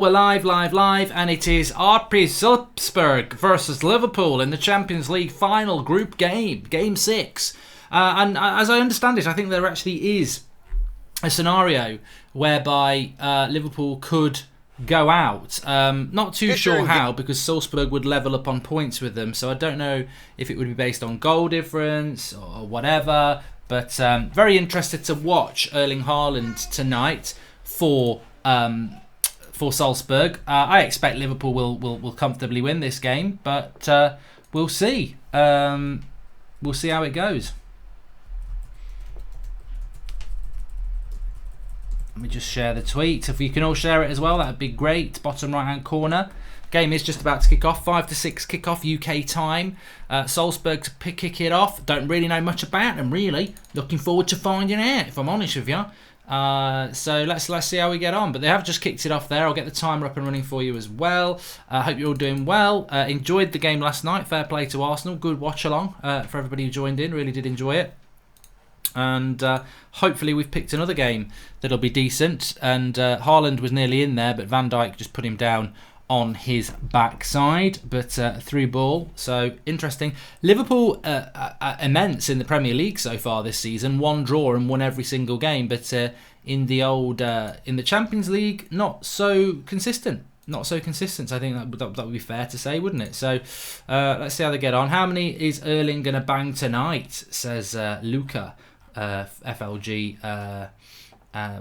We're live, and it is RP Salzburg versus Liverpool in the Champions League final group game, Game 6. And as I understand it, I think there actually is a scenario whereby Liverpool could go out. Not too sure how, because Salzburg would level up on points with them, so I don't know if it would be based on goal difference or whatever. But very interested to watch Erling Haaland tonight for Salzburg. I expect Liverpool will comfortably win this game, but we'll see. We'll see how it goes. Let me just share the tweet. If you can all share it as well, that would be great. Bottom right hand corner. Game is just about to kick off. 5 to 6 kickoff UK time. Salzburg to kick it off. Don't really know much about them, really. Looking forward to finding out, if I'm honest with you. So let's see how we get on. But they have just kicked it off there. I'll get the timer up and running for you as well. I hope you're all doing well. Enjoyed the game last night. Fair play to Arsenal. Good watch along for everybody who joined in. Really did enjoy it. And hopefully we've picked another game that'll be decent. And Haaland was nearly in there, but Van Dijk just put him down on his backside, but through ball. So interesting. Liverpool immense in the Premier League so far this season. One draw and won every single game, but in the Champions League, not so consistent. Not so consistent. I think that would be fair to say, wouldn't it? So let's see how they get on. How many is Erling gonna bang tonight? Says Luca FLG.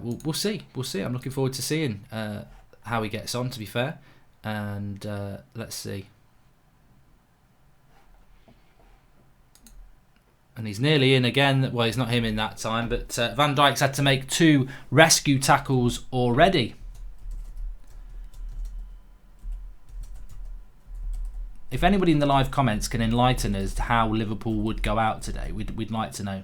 We'll see. We'll see. I'm looking forward to seeing how he gets on. To be fair. And let's see. And he's nearly in again. Well, he's not him in that time, but Van Dijk's had to make 2 rescue tackles already. If anybody in the live comments can enlighten us to how Liverpool would go out today, we'd like to know.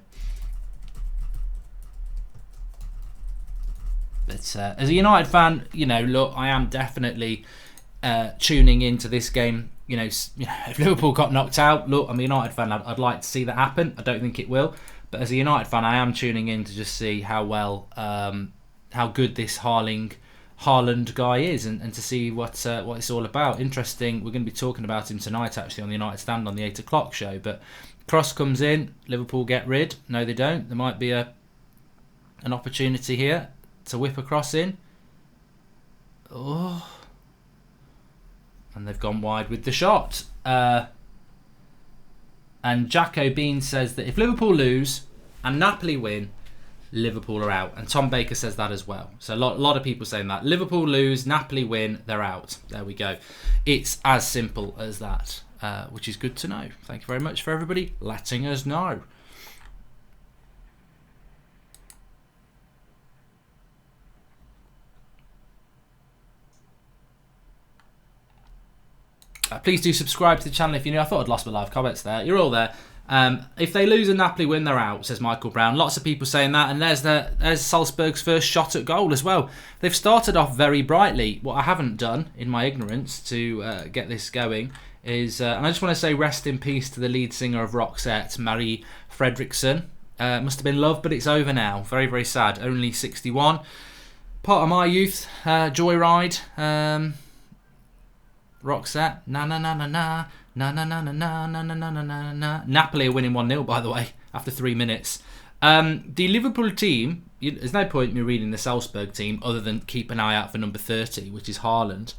But as a United fan, you know, look, I am definitely tuning into this game. You know, if Liverpool got knocked out, look, I'm a United fan. I'd like to see that happen. I don't think it will, but as a United fan, I am tuning in to just see how well, how good this Haaland guy is, and to see what it's all about. Interesting. We're going to be talking about him tonight, actually, on the United Stand on the 8 o'clock show. But cross comes in. Liverpool get rid. No, they don't. There might be an opportunity here to whip a cross in. Oh. And they've gone wide with the shot. And Jacko Bean says that if Liverpool lose and Napoli win, Liverpool are out. And Tom Baker says that as well. So a lot of people saying that. Liverpool lose, Napoli win, they're out. There we go. It's as simple as that, which is good to know. Thank you very much for everybody letting us know. Please do subscribe to the channel if you're new. I thought I'd lost my live comments there. You're all there. If they lose and Napoli win, they're out, says Michael Brown. Lots of people saying that, and there's Salzburg's first shot at goal as well. They've started off very brightly. What I haven't done, in my ignorance, to get this going is, and I just want to say rest in peace to the lead singer of Roxette, Marie Fredriksson. Must have been love, but it's over now. Very, very sad. Only 61. Part of my youth, Joyride. Roxette, na na na na na na na na na na na na na na na. Napoli are winning 1-0, by the way, after 3 minutes. The Liverpool team, there's no point in me reading the Salzburg team other than keep an eye out for number 30, which is Haaland.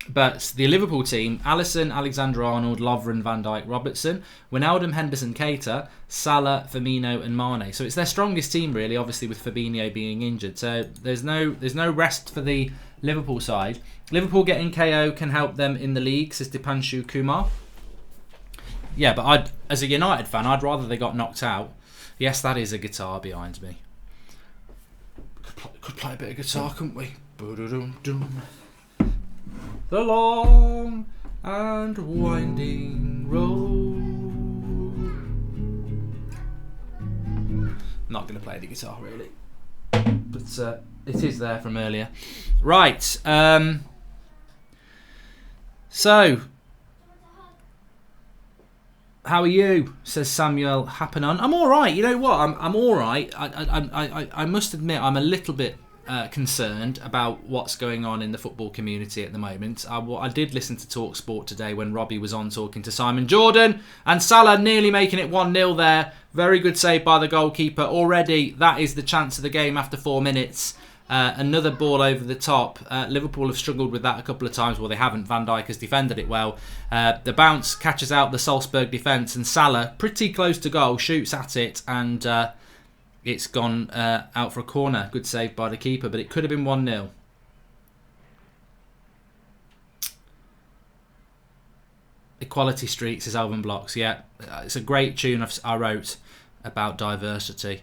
But the Liverpool team, Alisson, Alexander-Arnold, Lovren, Van Dijk, Robertson, Wijnaldum, Henderson, Keita, Salah, Firmino and Mane. So it's their strongest team, really, obviously, with Fabinho being injured. So there's no rest for the Liverpool side. Liverpool getting KO can help them in the league, says Dipanshu Kumar. Yeah, but as a United fan, I'd rather they got knocked out. Yes, that is a guitar behind me. Could play a bit of guitar, couldn't we? The long and winding road. I'm not going to play the guitar, really. But it is there from earlier. Right. So, how are you? Says Samuel Happenon. I'm all right. You know what? I'm all right. I must admit I'm a little bit concerned about what's going on in the football community at the moment. I did listen to Talk Sport today when Robbie was on talking to Simon Jordan, and Salah nearly making it 1-0 there. Very good save by the goalkeeper. Already, that is the chance of the game after 4 minutes. Another ball over the top. Liverpool have struggled with that a couple of times. Well, they haven't. Van Dijk has defended it well. The bounce catches out the Salzburg defence, and Salah, pretty close to goal, shoots at it, and it's gone out for a corner. Good save by the keeper, but it could have been 1-0. Equality Streets is Alvin Blocks. Yeah, it's a great tune I wrote about diversity.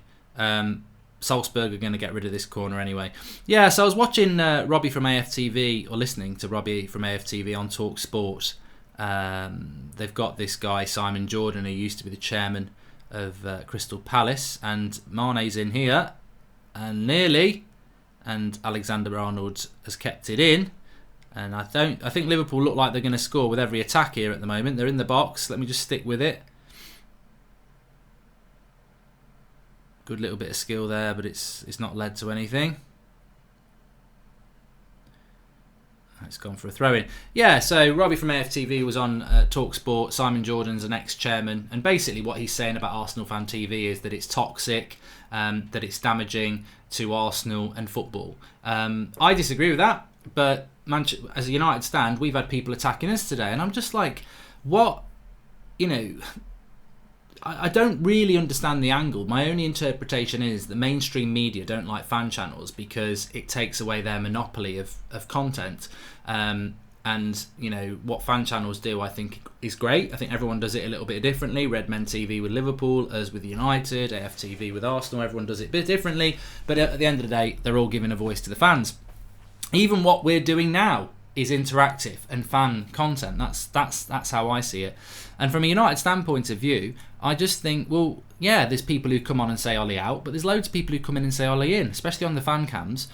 Salzburg are going to get rid of this corner anyway. Yeah, so I was watching Robbie from AFTV, or listening to Robbie from AFTV on Talk Sport. They've got this guy, Simon Jordan, who used to be the chairman of Crystal Palace, and Mane's in here, and nearly, and Alexander-Arnold has kept it in, and I think Liverpool look like they're going to score with every attack here at the moment. They're in the box. Let me just stick with it. Good little bit of skill there, but it's not led to anything. It's gone for a throw-in. Yeah, so Robbie from AFTV was on TalkSport. Simon Jordan's an ex-chairman, and basically what he's saying about Arsenal Fan TV is that it's toxic, that it's damaging to Arsenal and football. I disagree with that, but as a United stand, we've had people attacking us today, and I'm just like, what, I don't really understand the angle. My only interpretation is that mainstream media don't like fan channels because it takes away their monopoly of content. And, what fan channels do, I think, is great. I think everyone does it a little bit differently. Redmen TV with Liverpool, us with United, AFTV with Arsenal. Everyone does it a bit differently. But at the end of the day, they're all giving a voice to the fans. Even what we're doing now is interactive and fan content. That's how I see it. And from a United standpoint of view, I just think, well, yeah, there's people who come on and say Ollie out, but there's loads of people who come in and say Ollie in, especially on the fan cams.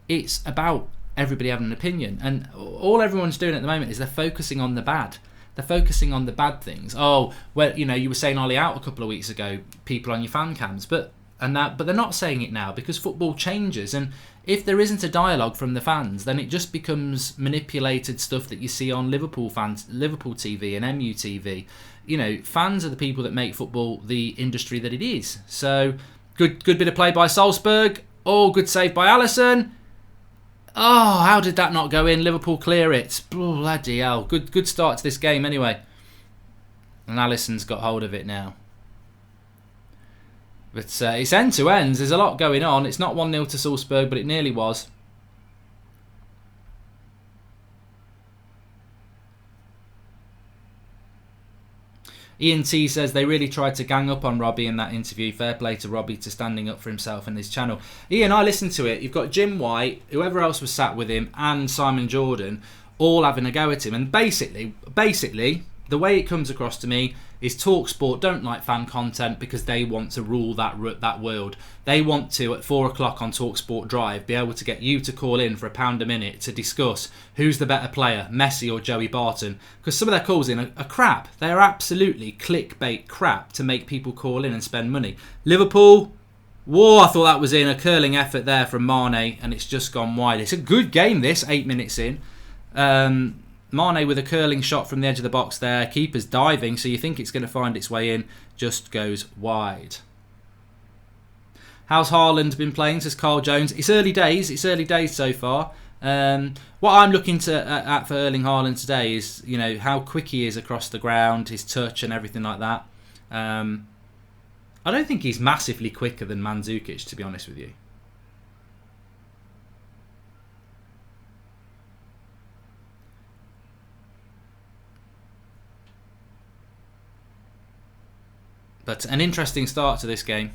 It's about everybody having an opinion, and all everyone's doing at the moment is they're focusing on the bad. They're focusing on the bad things. Oh, well, you were saying Ollie out a couple of weeks ago, people on your fan cams, but they're not saying it now because football changes, and if there isn't a dialogue from the fans, then it just becomes manipulated stuff that you see on Liverpool TV and MU TV. Fans are the people that make football the industry that it is. So, good bit of play by Salzburg. Oh, good save by Alisson. Oh, how did that not go in? Liverpool clear it. Bloody hell. Good start to this game anyway. And Alisson's got hold of it now. But it's end to ends. There's a lot going on. It's not 1-0 to Salzburg, but it nearly was. Ian T says they really tried to gang up on Robbie in that interview. Fair play to Robbie to standing up for himself and his channel. Ian, I listened to it. You've got Jim White, whoever else was sat with him, and Simon Jordan all having a go at him. And basically, the way it comes across to me is TalkSport don't like fan content because they want to rule that world. They want to, at 4 o'clock on TalkSport Drive, be able to get you to call in for £1 a minute to discuss who's the better player, Messi or Joey Barton. Because some of their calls in are crap. They are absolutely clickbait crap to make people call in and spend money. Liverpool, whoa, I thought that was in a curling effort there from Mane, and it's just gone wide. It's a good game, this, 8 minutes in. Mane with a curling shot from the edge of the box there. Keeper's diving, so you think it's going to find its way in. Just goes wide. How's Haaland been playing, says Carl Jones. It's early days. It's early days so far. What I'm looking at for Erling Haaland today is, how quick he is across the ground, his touch and everything like that. I don't think he's massively quicker than Mandzukic, to be honest with you. But an interesting start to this game.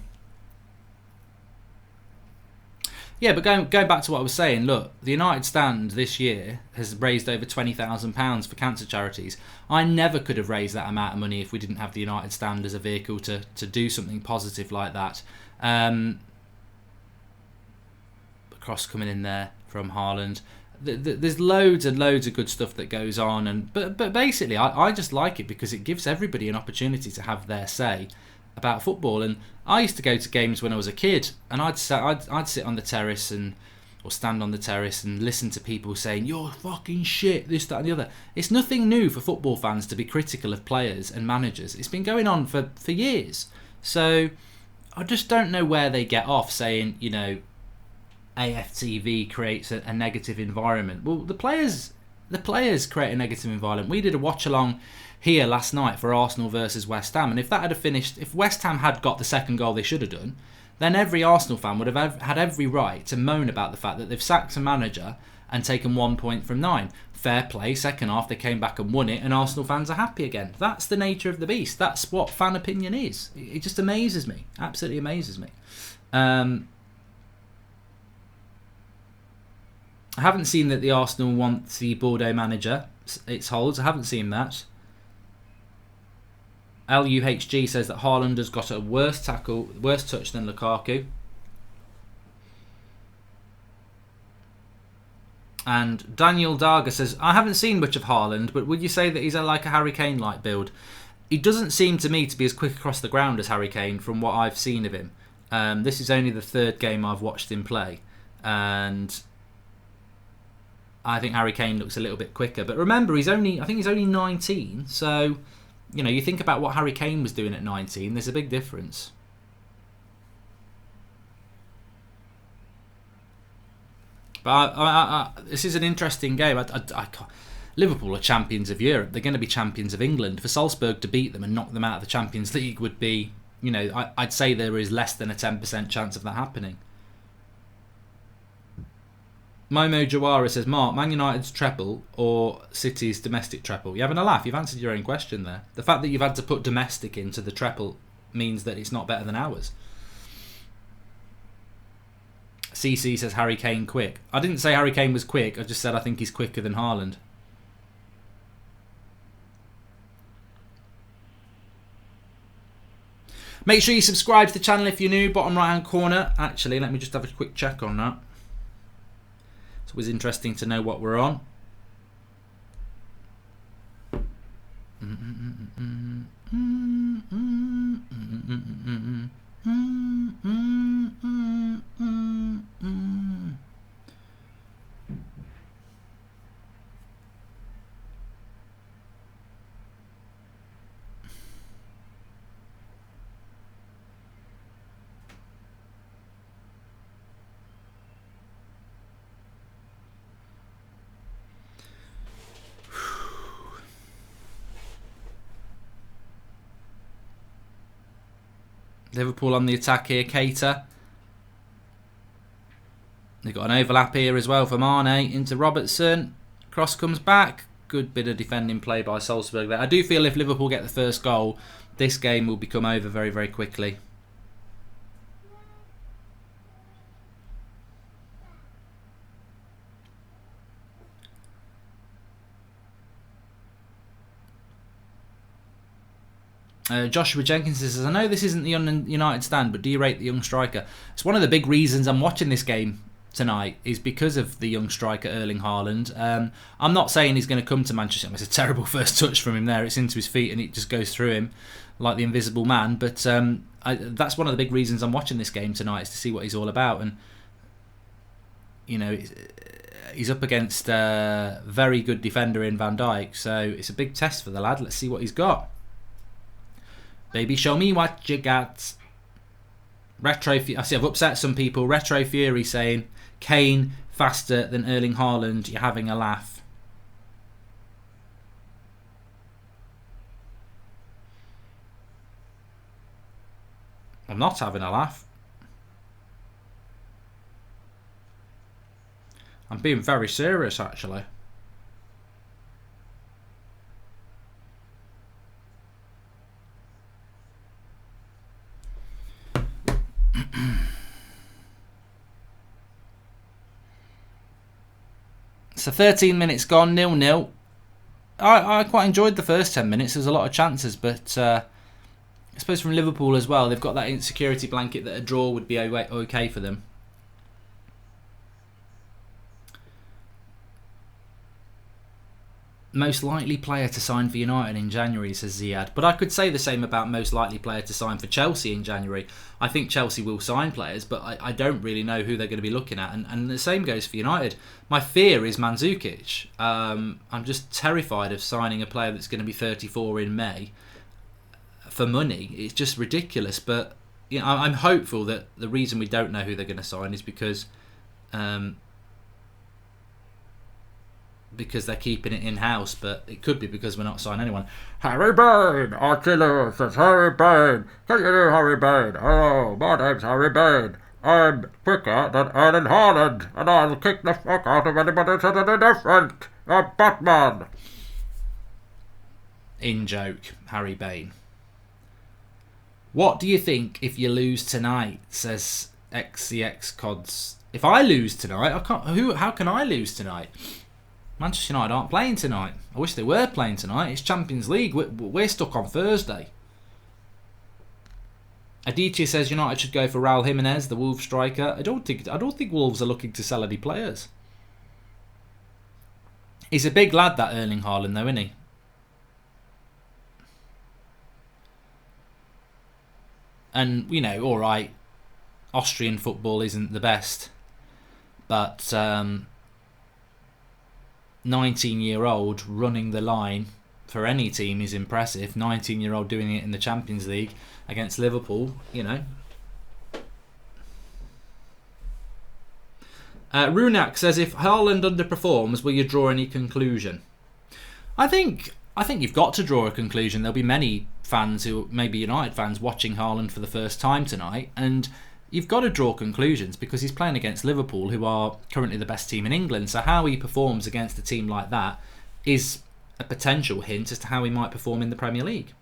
Yeah, but going back to what I was saying, look, the United stand this year has raised over £20,000 for cancer charities. I never could have raised that amount of money if we didn't have the United stand as a vehicle to do something positive like that. Cross coming in there from Haaland. There's loads and loads of good stuff that goes on, but basically I just like it because it gives everybody an opportunity to have their say about football. And I used to go to games when I was a kid, and I'd sit on the terrace and or stand on the terrace and listen to people saying, you're fucking shit, this, that and the other. It's nothing new for football fans to be critical of players and managers. It's been going on for years. So I just don't know where they get off saying, you know, AFTV creates a negative environment. Well, the players create a negative environment. We did a watch along here last night for Arsenal versus West Ham, and if that had finished, if West Ham had got the second goal they should have done, then every Arsenal fan would have had every right to moan about the fact that they've sacked a manager and taken 1 point from 9. Fair play, second half they came back and won it, and Arsenal fans are happy again. That's the nature of the beast. That's what fan opinion is. It just amazes me. Absolutely amazes me. I haven't seen that the Arsenal want the Bordeaux manager. It's holds. I haven't seen that. LUHG says that Haaland has got a worse touch than Lukaku. And Daniel Darga says, I haven't seen much of Haaland, but would you say that he's like a Harry Kane-like build? He doesn't seem to me to be as quick across the ground as Harry Kane from what I've seen of him. This is only the third game I've watched him play. And I think Harry Kane looks a little bit quicker. But remember, I think he's only 19, so you know, you think about what Harry Kane was doing at 19, there's a big difference. But this is an interesting game. Liverpool are champions of Europe. They're going to be champions of England. For Salzburg to beat them and knock them out of the Champions League would be, you know, I'd say there is less than a 10% chance of that happening. Momo Jawara says, Mark, Man United's treble or City's domestic treble? You're having a laugh. You've answered your own question there. The fact that you've had to put domestic into the treble means that it's not better than ours. CC says Harry Kane quick. I didn't say Harry Kane was quick. I just said I think he's quicker than Haaland. Make sure you subscribe to the channel if you're new. Bottom right hand corner. Actually, let me just have a quick check on that. It's always interesting to know what we're on. Liverpool on the attack here, Keita. They've got an overlap here as well for Mane into Robertson. Cross comes back. Good bit of defending play by Salzburg there. I do feel if Liverpool get the first goal, this game will become over very, very quickly. Joshua Jenkins says, I know this isn't the United stand, but do you rate the young striker? It's one of the big reasons I'm watching this game tonight is because of the young striker Erling Haaland. I'm not saying he's going to come to Manchester. It's a terrible first touch from him there. It's into his feet and it just goes through him like the invisible man. But that's one of the big reasons I'm watching this game tonight is to see what he's all about. And, you know, he's up against a very good defender in Van Dijk. So it's a big test for the lad. Let's see what he's got. Baby, show me what you got. I see I've upset some people. Retro Fury saying, Kane faster than Erling Haaland. You're having a laugh. I'm not having a laugh. I'm being very serious, actually. So 13 minutes gone, 0-0. I quite enjoyed the first 10 minutes. There's a lot of chances, but I suppose from Liverpool as well, they've got that insecurity blanket that a draw would be okay for them. Most likely player to sign for United in January, says Ziad. But I could say the same about most likely player to sign for Chelsea in January. I think Chelsea will sign players, but I don't really know who they're going to be looking at. And the same goes for United. My fear is Mandzukic. I'm just terrified of signing a player that's going to be 34 in May for money. It's just ridiculous. But you know, I'm hopeful that the reason we don't know who they're going to sign is because they're keeping it in-house, but it could be because we're not signing anyone. Harry Bain, Achilles, says Harry Bain. Can you do Harry Bain? Hello, my name's Harry Bain. I'm quicker than Erling Haaland, and I'll kick the fuck out of anybody who says anything different. I'm Batman. In joke, Harry Bain. What do you think if you lose tonight, says XCX Cods. If I lose tonight, I can't. How can I lose tonight? Manchester United aren't playing tonight. I wish they were playing tonight. It's Champions League. We're stuck on Thursday. Aditya says United should go for Raul Jimenez, the Wolves striker. I don't think Wolves are looking to sell any players. He's a big lad, that Erling Haaland, though, isn't he? And you know, all right, Austrian football isn't the best, but 19-year-old running the line for any team is impressive. 19-year-old doing it in the Champions League against Liverpool, you know. Runak says, if Haaland underperforms, will you draw any conclusion? I think you've got to draw a conclusion. There'll be many fans who, maybe United fans, watching Haaland for the first time tonight, and you've got to draw conclusions because he's playing against Liverpool, who are currently the best team in England. So how he performs against a team like that is a potential hint as to how he might perform in the Premier League.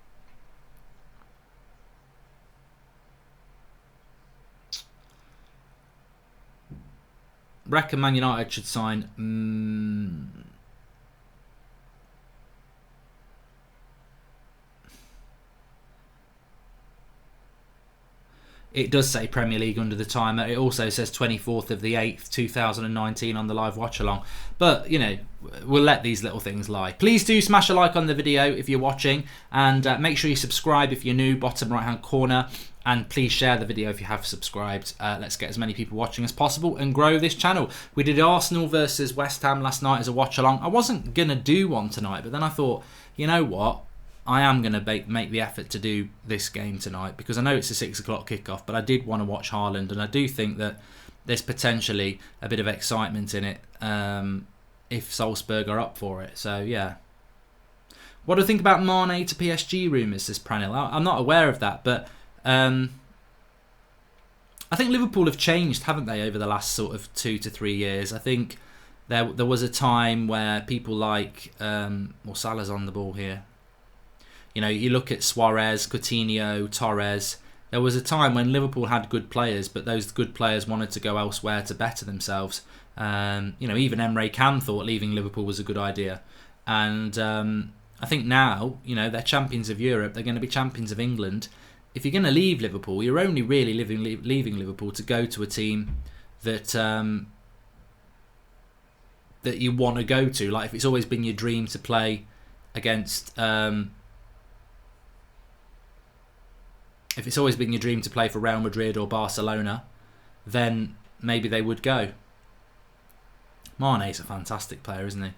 Reckon Man United should sign... It does say Premier League under the timer. It also says 24th of the 8th, 2019 on the live watch along. But, you know, we'll let these little things lie. Please do smash a like on the video if you're watching. And make sure you subscribe if you're new, bottom right hand corner. And please share the video if you have subscribed. Let's get as many people watching as possible and grow this channel. We did Arsenal versus West Ham last night as a watch along. I wasn't going to do one tonight, but then I thought, you know what? I am going to make the effort to do this game tonight because I know it's a 6 o'clock kickoff, but I did want to watch Haaland, and I do think that there's potentially a bit of excitement in it if Salzburg are up for it. So, yeah. What do you think about Mane to PSG rumours, says Pranil? I'm not aware of that, but I think Liverpool have changed, haven't they, over the last sort of 2 to 3 years. I think there was a time where people like... Salah's on the ball here. You know, you look at Suarez, Coutinho, Torres. There was a time when Liverpool had good players, but those good players wanted to go elsewhere to better themselves. You know, even Emre Can thought leaving Liverpool was a good idea. And I think now, you know, they're champions of Europe. They're going to be champions of England. If you're going to leave Liverpool, you're only really leaving Liverpool to go to a team that that you want to go to. Like, if it's always been your dream to play against... if it's always been your dream to play for Real Madrid or Barcelona, then maybe they would go. Mane's a fantastic player, isn't he?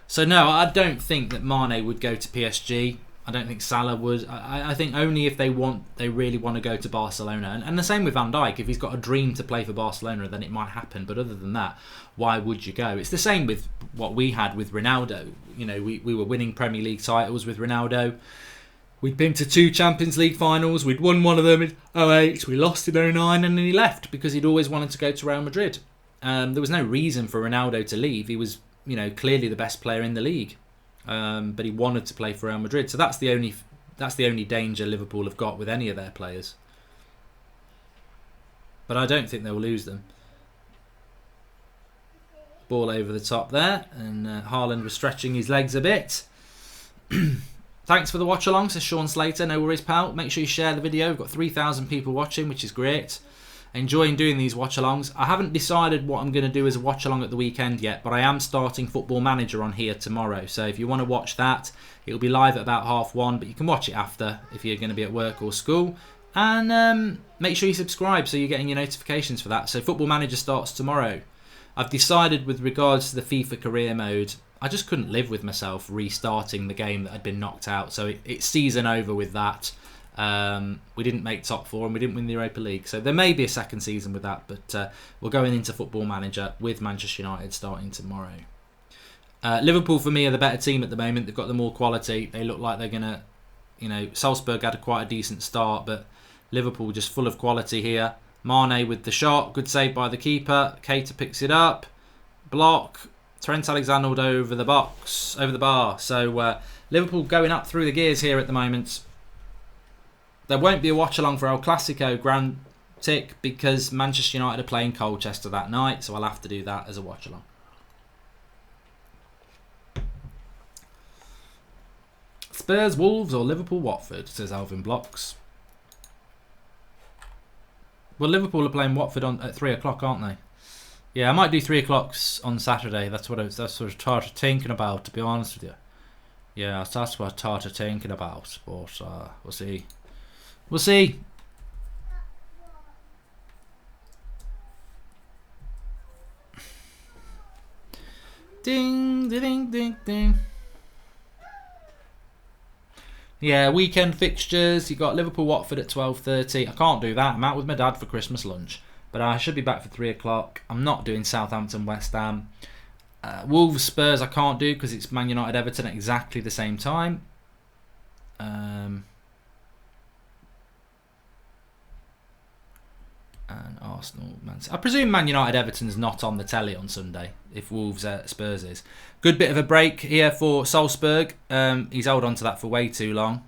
So no, I don't think that Mane would go to PSG. I don't think Salah would. I think only if they really want to go to Barcelona. And the same with Van Dijk. If he's got a dream to play for Barcelona, then it might happen. But other than that, why would you go? It's the same with what we had with Ronaldo. You know, we were winning Premier League titles with Ronaldo. We'd been to 2 Champions League finals. We'd won one of them in 2008. We lost in 2009, and then he left because he'd always wanted to go to Real Madrid. There was no reason for Ronaldo to leave. He was, you know, clearly the best player in the league, but he wanted to play for Real Madrid. So that's the only danger Liverpool have got with any of their players. But I don't think they'll lose them. Ball over the top there, and Haaland was stretching his legs a bit. Thanks for the watch along, says Sean Slater. No worries, pal. Make sure you share the video. We've got 3,000 people watching, which is great. Enjoying doing these watch-alongs. I haven't decided what I'm going to do as a watch-along at the weekend yet, but I am starting Football Manager on here tomorrow. So if you want to watch that, it'll be live at about 1:30, but you can watch it after if you're going to be at work or school. And make sure you subscribe so you're getting your notifications for that. So Football Manager starts tomorrow. I've decided with regards to the FIFA career mode, I just couldn't live with myself restarting the game that had been knocked out. So it's season over with that. We didn't make top 4 and we didn't win the Europa League. So there may be a second season with that. But we're going into Football Manager with Manchester United starting tomorrow. Liverpool for me are the better team at the moment. They've got the more quality. They look like they're going to, Salzburg had quite a decent start, but Liverpool just full of quality here. Mane with the shot. Good save by the keeper. Keita picks it up. Block. Trent Alexander over the box, over the bar. So Liverpool going up through the gears here at the moment. There won't be a watch along for El Clasico Grand Tick because Manchester United are playing Colchester that night, so I'll have to do that as a watch along. Spurs Wolves or Liverpool Watford, says Alvin Blocks. Well, Liverpool are playing Watford at 3 o'clock, aren't they? Yeah, I might do 3 o'clock on Saturday. That's what I started thinking about, to be honest with you. Yeah, that's what I started thinking about. But we'll see. We'll see. Ding, ding, ding, ding. Yeah, weekend fixtures. You got Liverpool Watford at 12:30. I can't do that. I'm out with my dad for Christmas lunch. But I should be back for 3 o'clock. I'm not doing Southampton West Ham. Wolves Spurs I can't do because it's Man United Everton at exactly the same time. And Arsenal Man City. I presume Man United Everton's not on the telly on Sunday if Wolves Spurs is. Good bit of a break here for Salzburg. He's held on to that for way too long.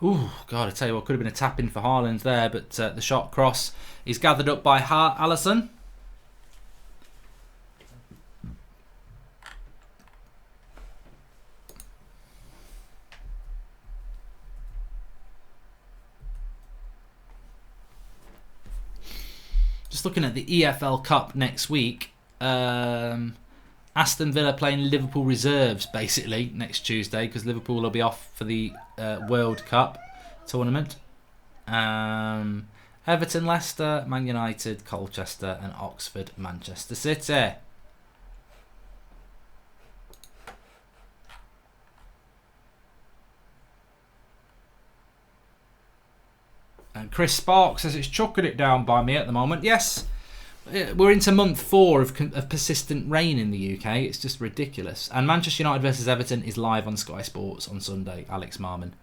Ooh, God, I tell you what, could have been a tap in for Haaland there, but the shot cross is gathered up by Alisson. Just looking at the EFL Cup next week. Aston Villa playing Liverpool reserves basically next Tuesday because Liverpool will be off for the World Cup tournament. Everton, Leicester, Man United, Colchester and Oxford, Manchester City. And Chris Sparks says it's chucking it down by me at the moment. Yes, we're into month 4 of persistent rain in the UK. It's just ridiculous. And Manchester United versus Everton is live on Sky Sports on Sunday. Alex Marman.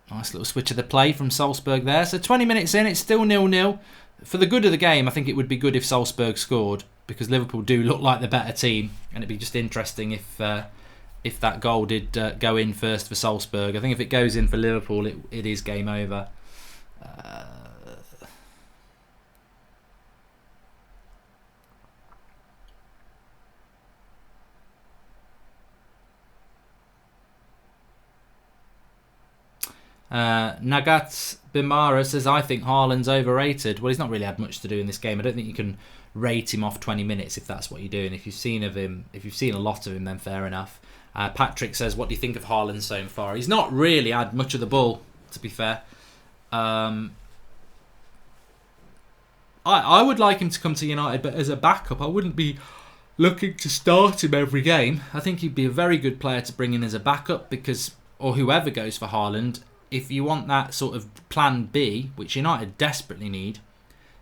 Nice little switch of the play from Salzburg there. So 20 minutes in, it's still 0-0. For the good of the game, I think it would be good if Salzburg scored because Liverpool do look like the better team, and it'd be just interesting if that goal did go in first for Salzburg. I think if it goes in for Liverpool, it is game over. Nagat Bimara says, I think Haaland's overrated. Well, he's not really had much to do in this game. I don't think you can rate him off 20 minutes if that's what you're doing. If you've seen a lot of him, then fair enough. Patrick says, what do you think of Haaland so far? He's not really had much of the ball, to be fair. I would like him to come to United, but as a backup, I wouldn't be looking to start him every game. I think he'd be a very good player to bring in as a backup because, or whoever goes for Haaland, if you want that sort of plan B, which United desperately need,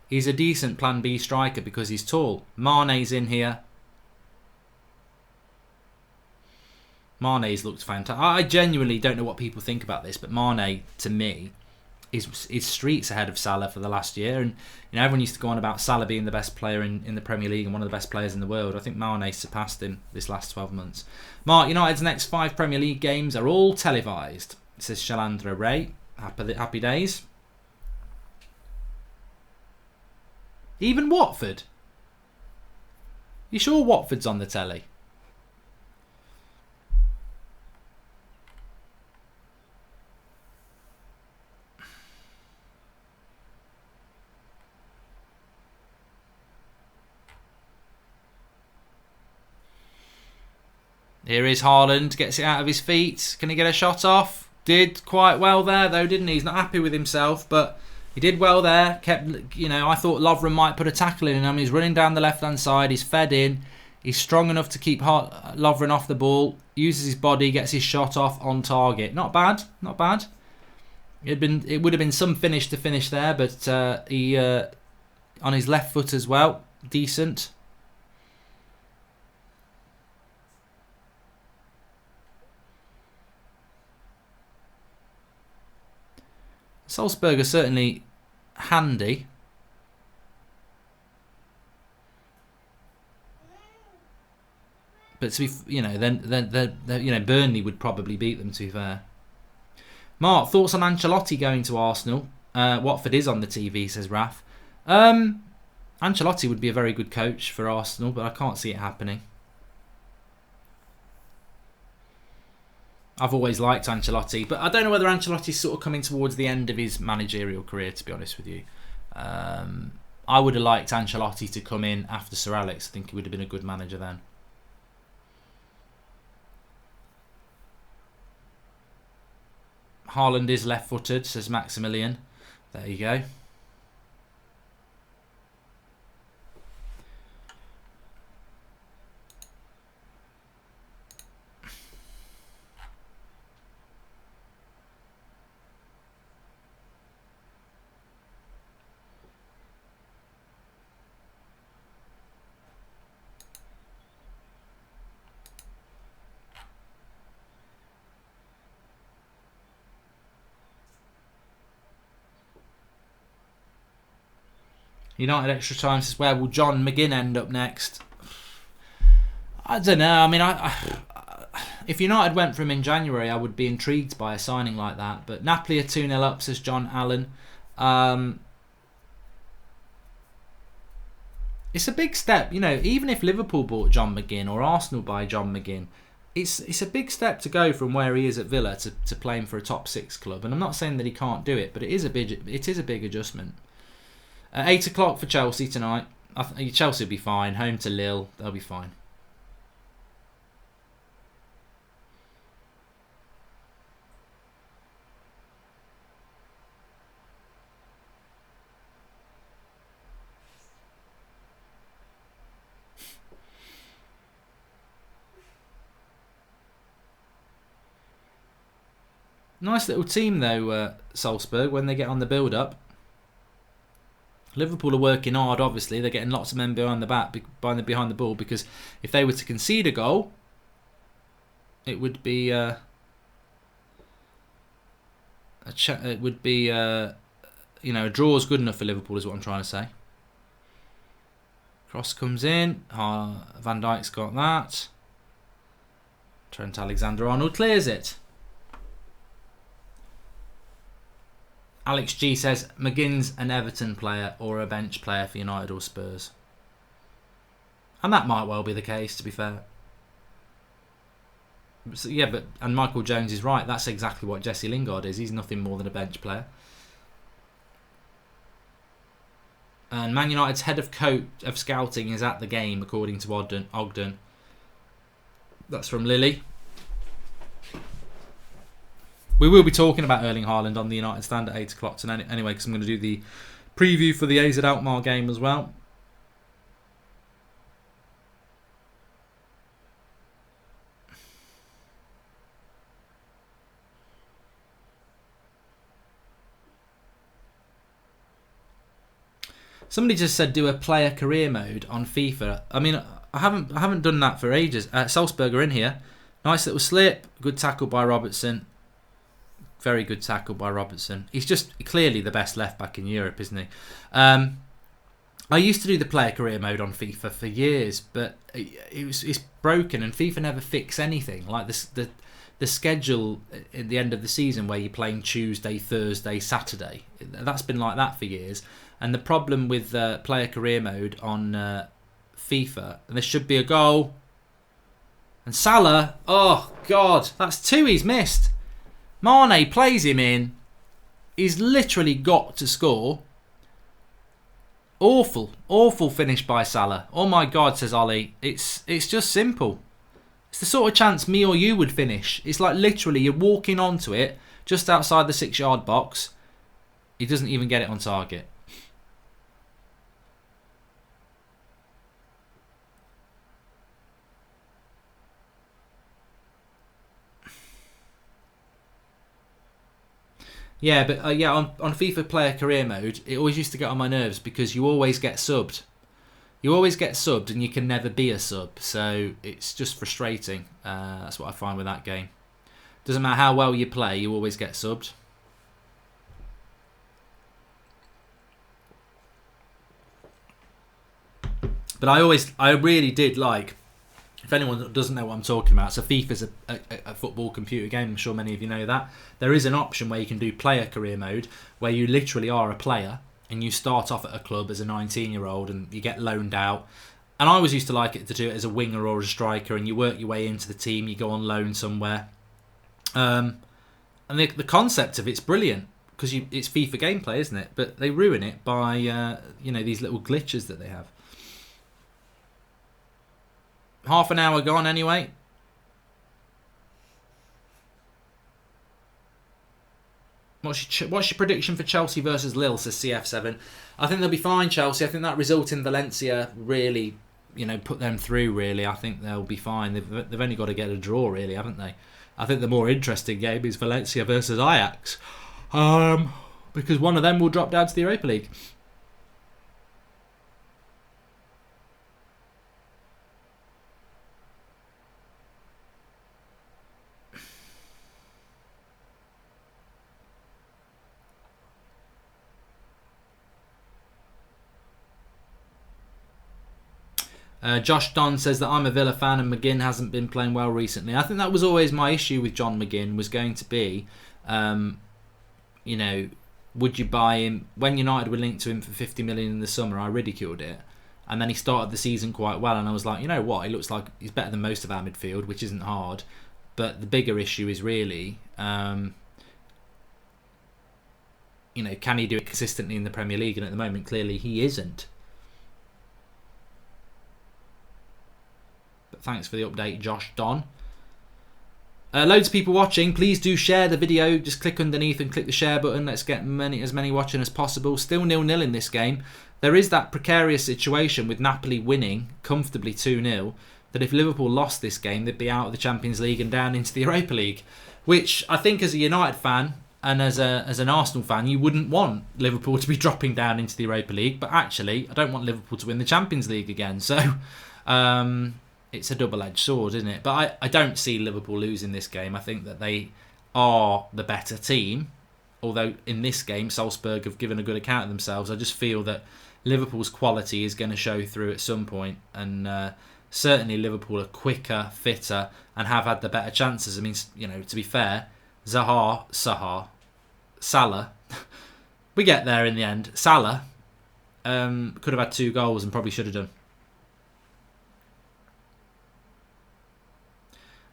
he's a decent plan B striker because he's tall. Mane's in here. Mane's looked fantastic. I genuinely don't know what people think about this, but Mane, to me, is streets ahead of Salah for the last year. And everyone used to go on about Salah being the best player in the Premier League and one of the best players in the world. I think Mane surpassed him this last 12 months. Mark, United's next 5 Premier League games are all televised. Says Shalandra Ray. Happy days. Even Watford? You sure Watford's on the telly? Here is Haaland, gets it out of his feet. Can he get a shot off? Did quite well there though, didn't he? He's not happy with himself, but he did well there. Kept, you know, I thought Lovren might put a tackle in him. He's running down the left-hand side. He's fed in. He's strong enough to keep Lovren off the ball. Uses his body, gets his shot off on target. Not bad, not bad. It would have been some finish to finish there, but he on his left foot as well, decent. Salzburg are certainly handy. But to be, you know, then you know, Burnley would probably beat them. To be fair. Mark, thoughts on Ancelotti going to Arsenal? Watford is on the TV, says Raf. Ancelotti would be a very good coach for Arsenal, but I can't see it happening. I've always liked Ancelotti, but I don't know whether Ancelotti's sort of coming towards the end of his managerial career, to be honest with you. I would have liked Ancelotti to come in after Sir Alex. I think he would have been a good manager then. Haaland is left-footed, says Maximilian. There you go. United Extra Time says, where will John McGinn end up next? I don't know. I mean, if United went for him in January, I would be intrigued by a signing like that. But Napoli are 2-0 up, says John Allen. It's a big step. You know, even if Liverpool bought John McGinn or Arsenal buy John McGinn, it's a big step to go from where he is at Villa to playing for a top 6 club. And I'm not saying that he can't do it, but it is a big adjustment. 8 o'clock for Chelsea tonight. I think Chelsea will be fine. Home to Lille. They'll be fine. Nice little team though, Salzburg, when they get on the build-up. Liverpool are working hard, obviously. They're getting lots of men behind the ball, because if they were to concede a goal, it would be you know, a draw is good enough for Liverpool, is what I'm trying to say. Cross comes in. Van Dijk's got that. Trent Alexander-Arnold clears it. Alex G says McGinn's an Everton player or a bench player for United or Spurs. And that might well be the case, to be fair. So, yeah, and Michael Jones is right. That's exactly what Jesse Lingard is. He's nothing more than a bench player. And Man United's head of scouting is at the game, according to Ogden. That's from Lily. We will be talking about Erling Haaland on the United Stand at 8 o'clock tonight anyway, because I'm going to do the preview for the AZ Alkmaar game as well. Somebody just said do a player career mode on FIFA. I mean, I haven't done that for ages. Salzburg are in here. Nice little slip. Good tackle by Robertson. Very good tackle by Robertson. He's just clearly the best left back in Europe, isn't he? I used to do the player career mode on FIFA for years, but it's broken, and FIFA never fix anything. Like the schedule at the end of the season where you're playing Tuesday, Thursday, Saturday. That's been like that for years. And the problem with player career mode on FIFA, and there should be a goal. And Salah, oh God, that's 2 he's missed. Mane plays him in. He's literally got to score. Awful finish by Salah. Oh my God, says Ollie. It's just simple. It's the sort of chance me or you would finish. It's like literally you're walking onto it just outside the 6-yard box. He doesn't even get it on target. Yeah, but yeah, on FIFA Player Career Mode, it always used to get on my nerves because you always get subbed. You always get subbed and you can never be a sub. So it's just frustrating. That's what I find with that game. Doesn't matter how well you play, you always get subbed. But I really did like, if anyone doesn't know what I'm talking about, so FIFA's a football computer game. I'm sure many of you know that. There is an option where you can do player career mode, where you literally are a player and you start off at a club as a 19-year-old and you get loaned out. And I always used to like it to do it as a winger or a striker, and you work your way into the team, you go on loan somewhere. And the concept of it's brilliant because it's FIFA gameplay, isn't it? But they ruin it by these little glitches that they have. Half an hour gone anyway. What's your prediction for Chelsea versus Lille, says CF7? I think they'll be fine, Chelsea. I think that result in Valencia really, put them through, really. I think they'll be fine. They've only got to get a draw, really, haven't they? I think the more interesting game is Valencia versus Ajax. Because one of them will drop down to the Europa League. Josh Don says that I'm a Villa fan and McGinn hasn't been playing well recently. I think that was always my issue with John McGinn, was going to be, would you buy him? When United were linked to him for 50 million in the summer, I ridiculed it. And then he started the season quite well, and I was like, you know what, he looks like he's better than most of our midfield, which isn't hard. But the bigger issue is really, can he do it consistently in the Premier League? And at the moment, clearly he isn't. But thanks for the update, Josh Don. Loads of people watching. Please do share the video. Just click underneath and click the share button. Let's get as many watching as possible. Still 0-0 in this game. There is that precarious situation with Napoli winning comfortably 2-0, that if Liverpool lost this game, they'd be out of the Champions League and down into the Europa League, which I think as a United fan and as an Arsenal fan, you wouldn't want Liverpool to be dropping down into the Europa League. But actually, I don't want Liverpool to win the Champions League again. So it's a double-edged sword, isn't it? But I don't see Liverpool losing this game. I think that they are the better team. Although in this game, Salzburg have given a good account of themselves. I just feel that Liverpool's quality is going to show through at some point. And certainly Liverpool are quicker, fitter, and have had the better chances. I mean, to be fair, Salah, we get there in the end. Salah could have had 2 goals and probably should have done.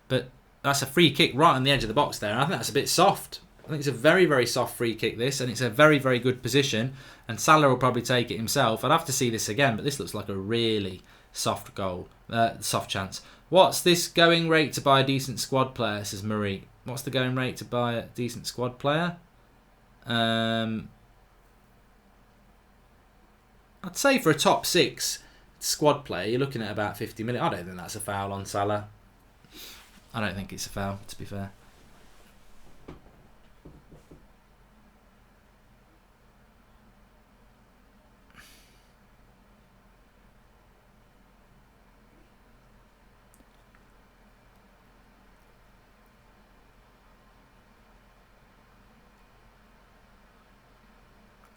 But that's a free kick right on the edge of the box there. And I think that's a bit soft. I think it's a very, very soft free kick, this. And it's a very, very good position. And Salah will probably take it himself. I'd have to see this again. But this looks like a really soft goal. Soft chance. What's this going rate to buy a decent squad player, says Marie. What's the going rate to buy a decent squad player? I'd say for a top 6 squad player, you're looking at about 50 million. I don't think that's a foul on Salah. I don't think it's a foul, to be fair.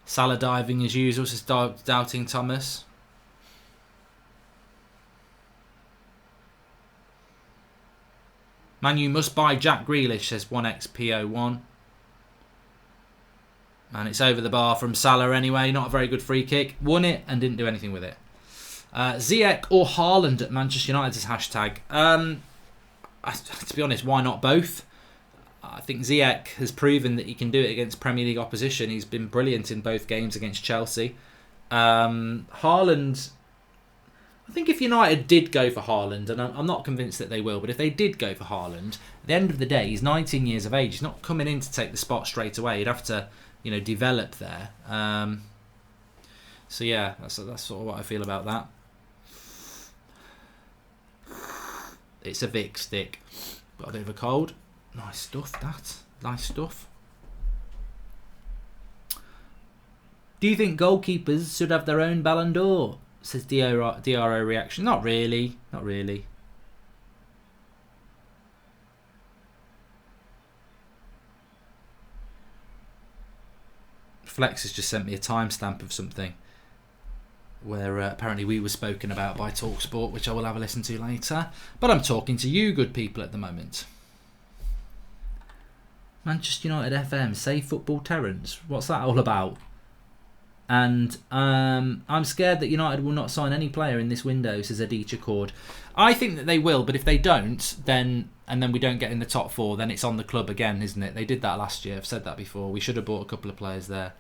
Salah diving as usual, says Doubting Thomas. Man, you must buy Jack Grealish, says 1xpo1. And it's over the bar from Salah anyway. Not a very good free kick. Won it and didn't do anything with it. Ziyech or Haaland at Manchester United's hashtag. To be honest, why not both? I think Ziyech has proven that he can do it against Premier League opposition. He's been brilliant in both games against Chelsea. Haaland, I think if United did go for Haaland, and I'm not convinced that they will, but if they did go for Haaland, at the end of the day, he's 19 years of age. He's not coming in to take the spot straight away. He'd have to, develop there. So yeah, that's sort of what I feel about that. It's a Vic stick. Got a bit of a cold. Nice stuff, that. Nice stuff. Do you think goalkeepers should have their own Ballon d'Or? Says DRO reaction. Not really. Not really. Flex has just sent me a timestamp of something where apparently we were spoken about by TalkSport, which I will have a listen to later. But I'm talking to you good people at the moment. Manchester United FM, say football Terrence. What's that all about? And I'm scared that United will not sign any player in this window, says Adichie Cord. I think that they will, but if they don't, then we don't get in the top 4, then it's on the club again, isn't it? They did that last year. I've said that before. We should have bought a couple of players there.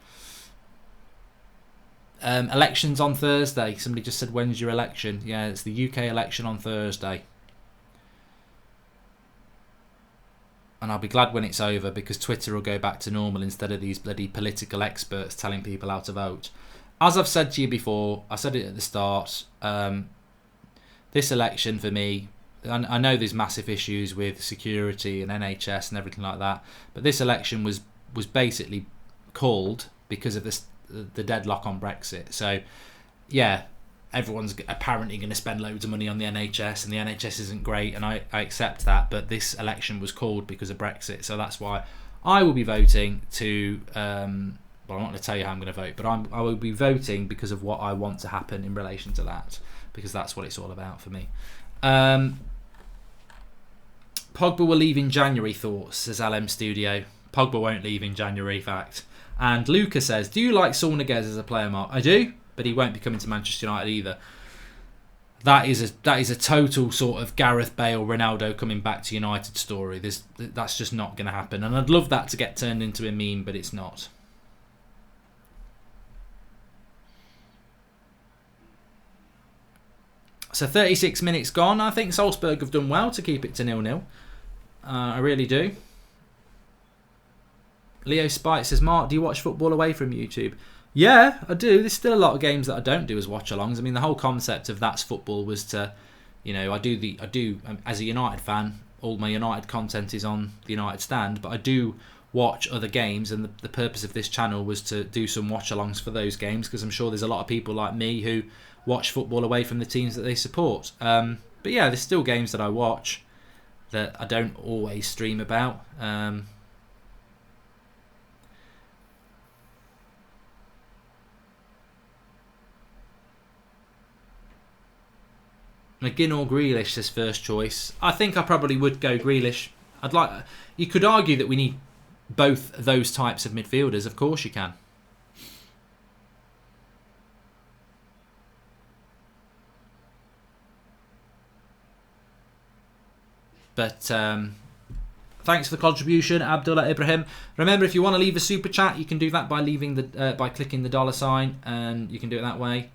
Elections on Thursday. Somebody just said, when's your election? Yeah, it's the UK election on Thursday. And I'll be glad when it's over, because Twitter will go back to normal instead of these bloody political experts telling people how to vote. As I've said to you before, I said it at the start, this election for me, I know there's massive issues with security and NHS and everything like that, but this election was basically called because of the deadlock on Brexit. So, yeah, everyone's apparently going to spend loads of money on the NHS, and the NHS isn't great, and I accept that, but this election was called because of Brexit, so that's why I will be voting to, well, I'm not going to tell you how I'm going to vote, but I will be voting because of what I want to happen in relation to that, because that's what it's all about for me. Pogba will leave in January, thoughts, says LM Studio. Pogba won't leave in January, fact. And Luca says, do you like Saul Niguez as a player, Mark? I do. But he won't be coming to Manchester United either. That is a total sort of Gareth Bale, Ronaldo coming back to United story. That's just not going to happen. And I'd love that to get turned into a meme, but it's not. So 36 minutes gone. I think Salzburg have done well to keep it to 0-0. I really do. Leo Spite says, Mark, do you watch football away from YouTube? Yeah, I do. There's still a lot of games that I don't do as watch-alongs. I mean, the whole concept of That's Football was to, I do as a United fan, all my United content is on the United stand, but I do watch other games, and the purpose of this channel was to do some watch-alongs for those games, because I'm sure there's a lot of people like me who watch football away from the teams that they support. But yeah, there's still games that I watch that I don't always stream about. McGinn or Grealish says first choice. I think I probably would go Grealish. You could argue that we need both those types of midfielders. Of course you can. But thanks for the contribution, Abdullah Ibrahim. Remember, if you want to leave a super chat, you can do that by by clicking the $, and you can do it that way.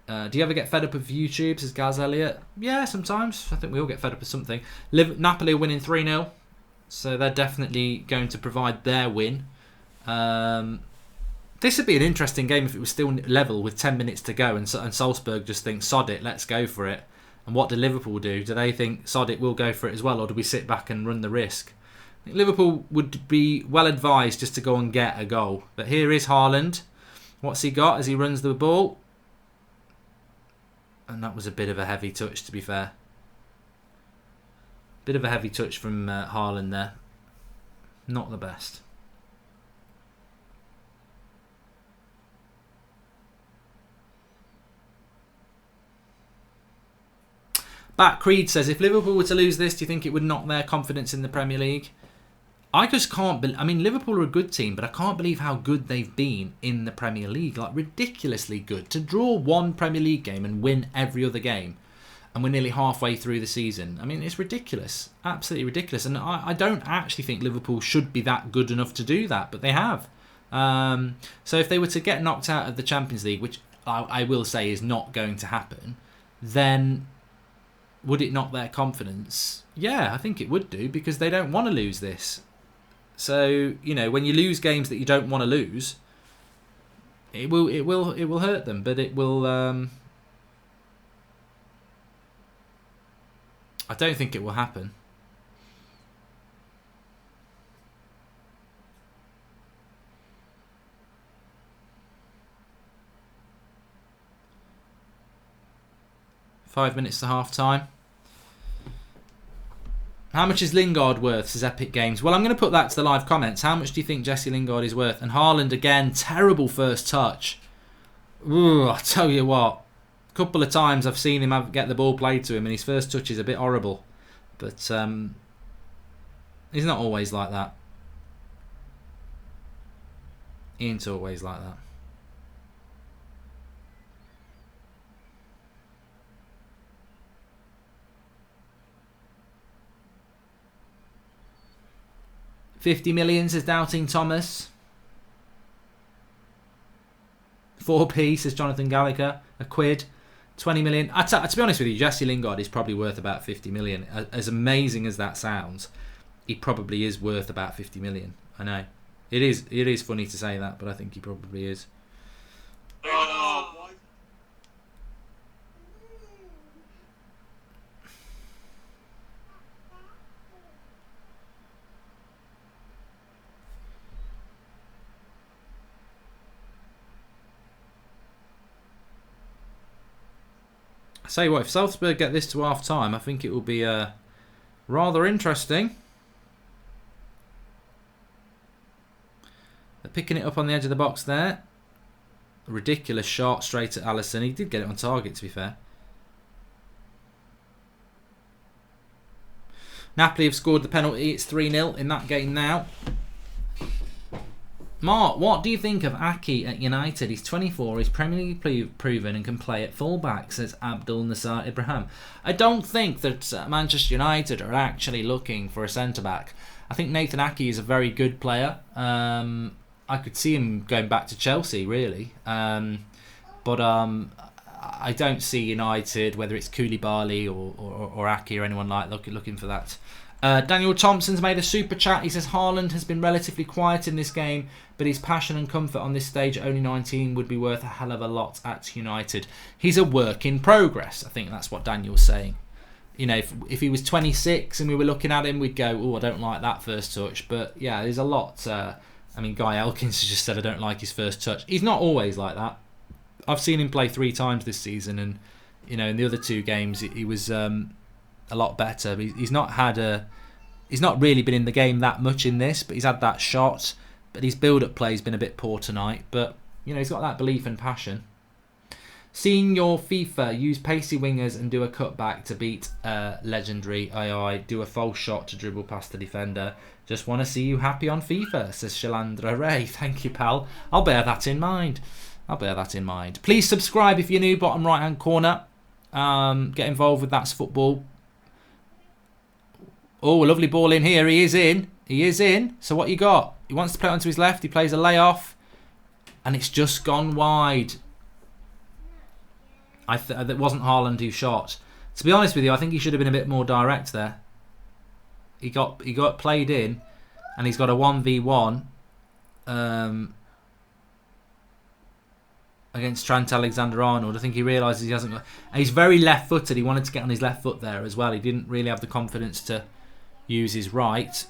Do you ever get fed up with YouTube, says Gaz Elliott? Yeah, sometimes. I think we all get fed up with something. Napoli are winning 3-0, so they're definitely going to provide their win. This would be an interesting game if it was still level with 10 minutes to go, and Salzburg just think, sod it, let's go for it. And what do Liverpool do? Do they think, sod it, we'll go for it as well, or do we sit back and run the risk? I think Liverpool would be well advised just to go and get a goal. But here is Haaland. What's he got as he runs the ball? And that was a bit of a heavy touch, to be fair. Bit of a heavy touch from Haaland there. Not the best. Bat Creed says, if Liverpool were to lose this, do you think it would knock their confidence in the Premier League? I just can't believe... I mean, Liverpool are a good team, but I can't believe how good they've been in the Premier League. Like, ridiculously good. To draw one Premier League game and win every other game, and we're nearly halfway through the season. I mean, it's ridiculous. Absolutely ridiculous. And I don't actually think Liverpool should be that good enough to do that, but they have. So if they were to get knocked out of the Champions League, which I will say is not going to happen, then would it knock their confidence? Yeah, I think it would do, because they don't want to lose this. So, you know, when you lose games that you don't want to lose, it will hurt them, but it will. I don't think it will happen. Five minutes to half time. How much is Lingard worth, says Epic Games? Well, I'm going to put that to the live comments. How much do you think Jesse Lingard is worth? And Haaland, again, terrible first touch. Ooh, I tell you what. A couple of times I've seen him get the ball played to him, and his first touch is a bit horrible. But he's not always like that. He ain't always like that. $50 million, says Doubting Thomas. 4p, says Jonathan Gallagher. A quid. 20 million. To be honest with you, Jesse Lingard is probably worth about 50 million. As amazing as that sounds, he probably is worth about 50 million. I know. It is funny to say that, but I think he probably is. Say what, if Salzburg get this to half time, I think it will be rather interesting. They're picking it up on the edge of the box there. A ridiculous shot straight at Alisson. He did get it on target, to be fair. Napoli have scored the penalty. It's 3-0 in that game now. Mark, what do you think of Aki at United? He's 24, he's Premier League proven and can play at fullback, says Abdul Nasser Ibrahim. I don't think that Manchester United are actually looking for a centre-back. I think Nathan Aki is a very good player. I could see him going back to Chelsea, really. But I don't see United, whether it's Koulibaly or Aki or anyone like looking for that. Daniel Thompson's made a super chat. He says Haaland has been relatively quiet in this game, but his passion and comfort on this stage at only 19 would be worth a hell of a lot at United. He's a work in progress. I think that's what Daniel's saying. You know, if he was 26 and we were looking at him, we'd go, oh, I don't like that first touch. But yeah, there's a lot. I mean, Guy Elkins has just said I don't like his first touch. He's not always like that. I've seen him play 3 times this season, and you know, in the other 2 games he was a lot better. He's not really been in the game that much in this, but he's had that shot. But his build-up play's been a bit poor tonight. But you know, he's got that belief and passion. Seeing your FIFA use pacey wingers and do a cutback to beat legendary AI, do a false shot to dribble past the defender. Just want to see you happy on FIFA, says Shalandra Ray. Thank you, pal. I'll bear that in mind. Please subscribe if you're new, bottom right hand corner. Get involved with That's Football. Oh, a lovely ball in here. He is in. So what you got? He wants to play it onto his left. He plays a layoff. And it's just gone wide. That wasn't Haaland who shot. To be honest with you, I think he should have been a bit more direct there. He got played in. And he's got a 1v1. Against Trent Alexander-Arnold. I think he realises he hasn't got... And he's very left-footed. He wanted to get on his left foot there as well. He didn't really have the confidence to use his right.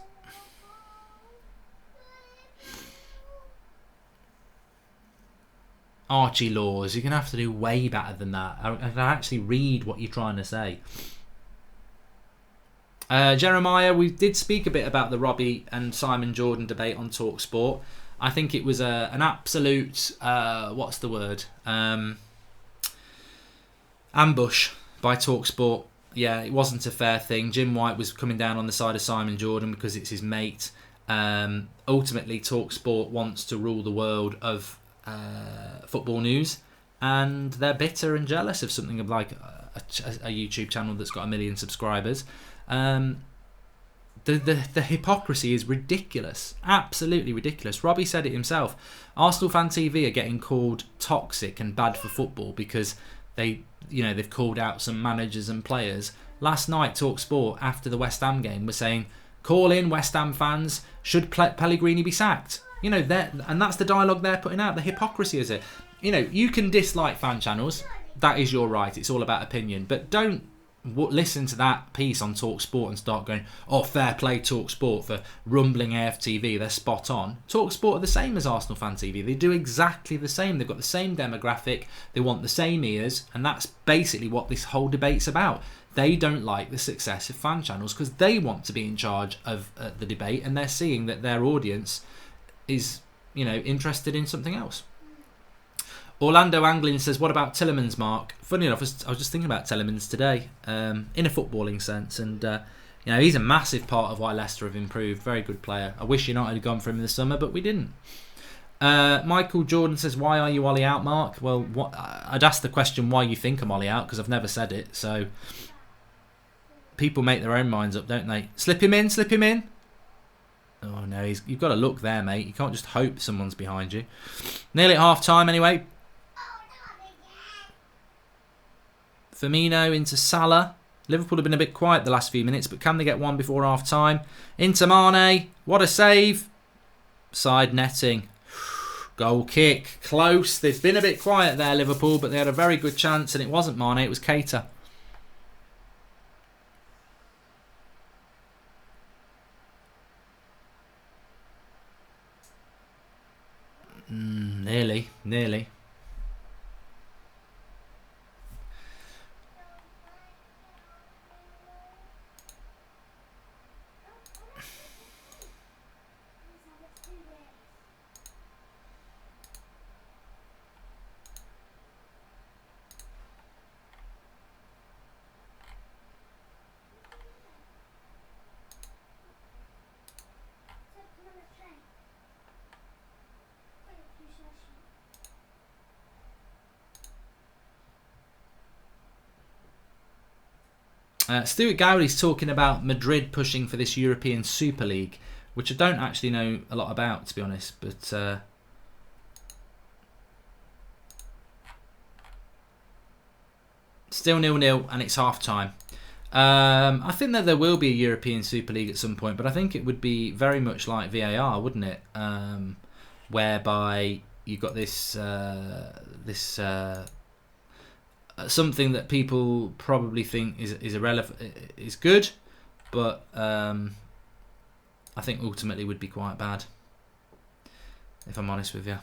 Archie Laws, you're going to have to do way better than that. I can actually read what you're trying to say. Jeremiah, we did speak a bit about the Robbie and Simon Jordan debate on TalkSport. I think it was an absolute, what's the word? Ambush by TalkSport. Yeah, it wasn't a fair thing. Jim White was coming down on the side of Simon Jordan because it's his mate. Ultimately, TalkSport wants to rule the world of football news, and they're bitter and jealous of something like a YouTube channel that's got 1 million subscribers. The hypocrisy is ridiculous. Absolutely ridiculous. Robbie said it himself. Arsenal Fan TV are getting called toxic and bad for football because they they've called out some managers and players. Last night, TalkSport, after the West Ham game, was saying, call in West Ham fans, should Pellegrini be sacked? And that's the dialogue they're putting out. The hypocrisy is it. You can dislike fan channels. That is your right. It's all about opinion. But don't listen to that piece on TalkSport and start going, oh, fair play TalkSport for rumbling AFTV. They're spot on. TalkSport are the same as Arsenal Fan TV. They do exactly the same. They've got the same demographic. They want the same ears. And that's basically what this whole debate's about. They don't like the success of fan channels because they want to be in charge of the debate, and they're seeing that their audience is, interested in something else. Orlando Anglin says, what about Tielemans, Mark? Funny enough, I was just thinking about Tielemans today, in a footballing sense, and he's a massive part of why Leicester have improved. Very good player. I wish United had gone for him in the summer, but we didn't. Michael Jordan says, why are you Ollie out, Mark? Well, I'd ask the question why you think I'm Ollie out, because I've never said it, so people make their own minds up, don't they? Slip him in. Oh no, you've got to look there, mate. You can't just hope someone's behind you. Nearly at half time anyway. Firmino into Salah. Liverpool have been a bit quiet the last few minutes, but can they get one before half time? Into Mane. What a save. Side netting. Goal kick. Close. They've been a bit quiet there, Liverpool, but they had a very good chance, and it wasn't Mane, it was Keita. Nearly. Stuart Gowdy's talking about Madrid pushing for this European Super League, which I don't actually know a lot about, to be honest. But still 0-0, and it's half time. I think that there will be a European Super League at some point, but I think it would be very much like VAR, wouldn't it? Whereby you've got this something that people probably think is irrelevant, is good, but I think ultimately would be quite bad, if I'm honest with you,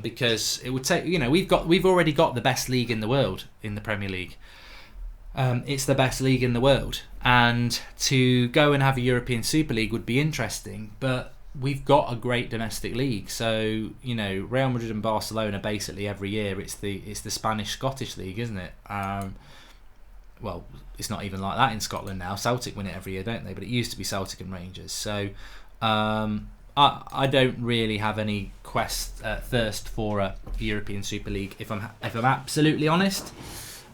because it would take, we've already got the best league in the world in the Premier League. It's the best league in the world, and to go and have a European Super League would be interesting, but we've got a great domestic league. So Real Madrid and Barcelona basically every year it's the Spanish-Scottish league, isn't it? Well, it's not even like that in Scotland now. Celtic win it every year, don't they? But it used to be Celtic and Rangers. So I don't really have any thirst for a European Super League, if I'm absolutely honest.